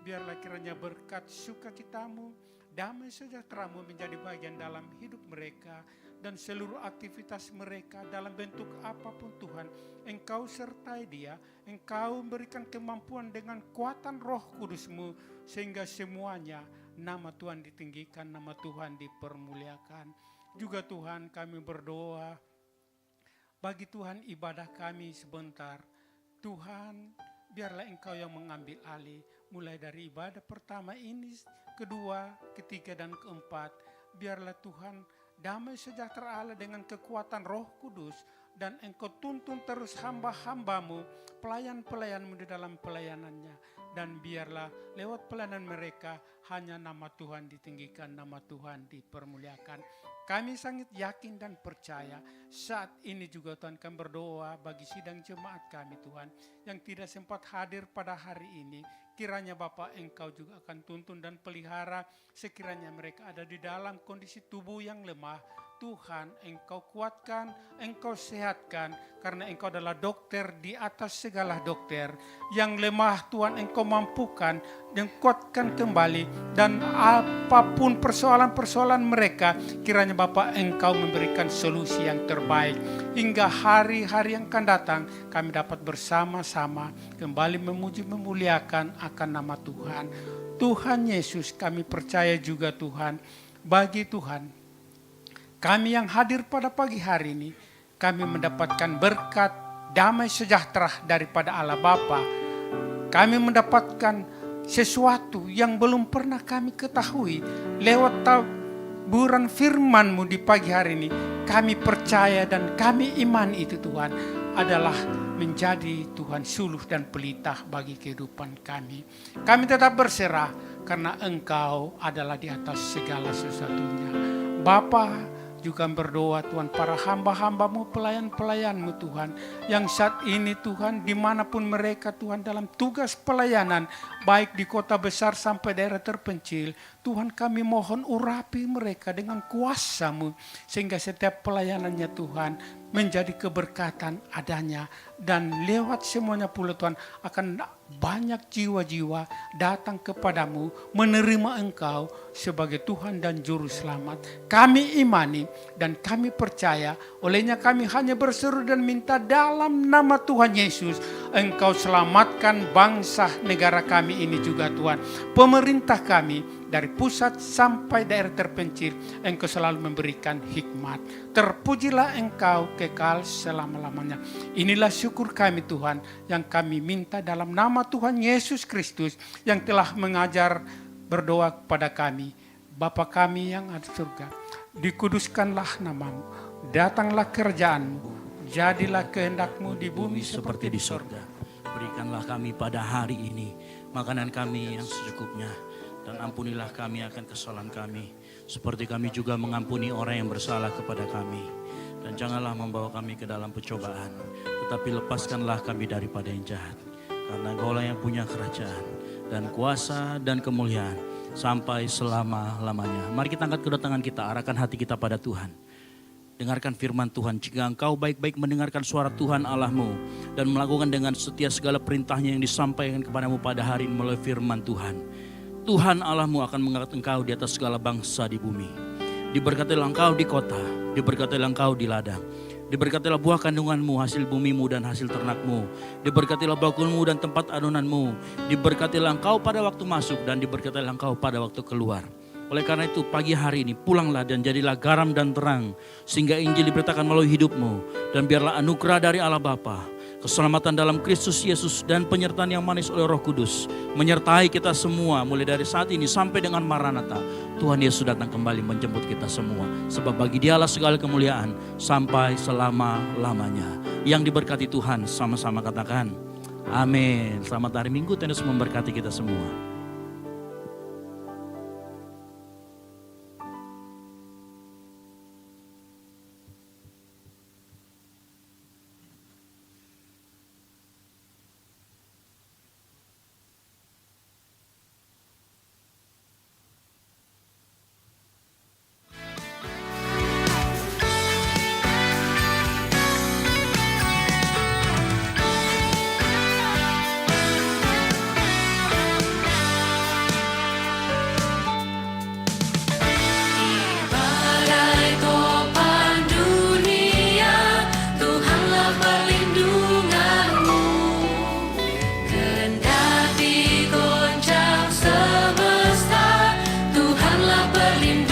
J: Biarlah kiranya berkat sukacita-Mu, damai sejahtera-Mu menjadi bagian dalam hidup mereka dan seluruh aktivitas mereka dalam bentuk apapun Tuhan. Engkau sertai dia, Engkau berikan kemampuan dengan kuatan Roh Kudus-Mu sehingga semuanya nama Tuhan ditinggikan, nama Tuhan dipermuliakan. Juga Tuhan kami berdoa bagi Tuhan ibadah kami sebentar. Tuhan, biarlah Engkau yang mengambil alih mulai dari ibadah pertama ini, kedua, ketiga dan keempat. Biarlah Tuhan damai sejahtera Allah dengan kekuatan Roh Kudus, dan Engkau tuntun terus hamba-hamba-Mu, pelayan-pelayan-Mu di dalam pelayanannya. Dan biarlah lewat pelayanan mereka hanya nama Tuhan ditinggikan, nama Tuhan dipermuliakan. Kami sangat yakin dan percaya saat ini juga Tuhan kami berdoa bagi sidang jemaat kami Tuhan yang tidak sempat hadir pada hari ini. Kiranya Bapa Engkau juga akan tuntun dan pelihara sekiranya mereka ada di dalam kondisi tubuh yang lemah. Tuhan Engkau kuatkan, Engkau sehatkan karena Engkau adalah dokter di atas segala dokter. Yang lemah Tuhan Engkau mampukan dan kuatkan kembali, dan apapun persoalan-persoalan mereka kiranya Bapa Engkau memberikan solusi yang terbaik. Hingga hari-hari yang akan datang kami dapat bersama-sama kembali memuji memuliakan akan nama Tuhan. Tuhan Yesus, kami percaya juga Tuhan, bagi Tuhan kami yang hadir pada pagi hari ini, kami mendapatkan berkat damai sejahtera daripada Allah Bapa. Kami mendapatkan sesuatu yang belum pernah kami ketahui lewat taburan firman-Mu di pagi hari ini. Kami percaya dan kami iman itu Tuhan adalah menjadi Tuhan suluh dan pelita bagi kehidupan kami. Kami tetap berserah karena Engkau adalah di atas segala sesuatunya. Bapa, juga berdoa Tuhan para hamba-hamba-Mu, pelayan-pelayan-Mu Tuhan, yang saat ini Tuhan dimanapun mereka Tuhan dalam tugas pelayanan, baik di kota besar sampai daerah terpencil, Tuhan kami mohon urapi mereka dengan kuasa-Mu, sehingga setiap pelayanannya Tuhan menjadi keberkatan adanya, dan lewat semuanya pula Tuhan akan banyak jiwa-jiwa datang kepadamu, menerima Engkau sebagai Tuhan dan Juru Selamat. Kami imani dan kami percaya, olehnya kami hanya berseru dan minta dalam nama Tuhan Yesus. Engkau selamatkan bangsa negara kami ini juga Tuhan. Pemerintah kami dari pusat sampai daerah terpencil, Engkau selalu memberikan hikmat. Terpujilah Engkau kekal selama-lamanya. Inilah syukur kami Tuhan yang kami minta dalam nama Tuhan Yesus Kristus yang telah mengajar berdoa kepada kami. Bapa kami yang ada di surga, dikuduskanlah namamu, datanglah kerajaan-Mu, jadilah kehendak-Mu di bumi seperti di surga.
G: Berikanlah kami pada hari ini makanan kami yang secukupnya, dan ampunilah kami akan kesalahan kami, seperti kami juga mengampuni orang yang bersalah kepada kami. Dan janganlah membawa kami ke dalam pencobaan, tetapi lepaskanlah kami daripada yang jahat. Karena Engkaulah yang punya kerajaan dan kuasa dan kemuliaan sampai selama-lamanya. Mari kita angkat kedua tangan kita, arahkan hati kita pada Tuhan. Dengarkan firman Tuhan. Jika engkau baik-baik mendengarkan suara Tuhan Allahmu dan melakukan dengan setia segala perintahnya yang disampaikan kepadamu pada hari ini melalui firman Tuhan, Tuhan Allahmu akan mengangkat engkau di atas segala bangsa di bumi. Diberkatilah engkau di kota, diberkatilah engkau di ladang. Diberkatilah buah kandunganmu, hasil bumimu dan hasil ternakmu. Diberkatilah bakulmu dan tempat adonanmu. Diberkatilah engkau pada waktu masuk dan diberkatilah engkau pada waktu keluar. Oleh karena itu pagi hari ini pulanglah dan jadilah garam dan terang, sehingga Injil diberitakan melalui hidupmu. Dan biarlah anugerah dari Allah Bapa, keselamatan dalam Kristus Yesus dan penyertaan yang manis oleh Roh Kudus menyertai kita semua mulai dari saat ini sampai dengan Maranatha. Tuhan Yesus datang kembali menjemput kita semua. Sebab bagi Dialah segala kemuliaan sampai selama-lamanya. Yang diberkati Tuhan sama-sama katakan amin. Selamat hari Minggu, Tuhan Yesus memberkati kita semua.
K: Kendati goncang semesta, Tuhanlah perlindunganmu.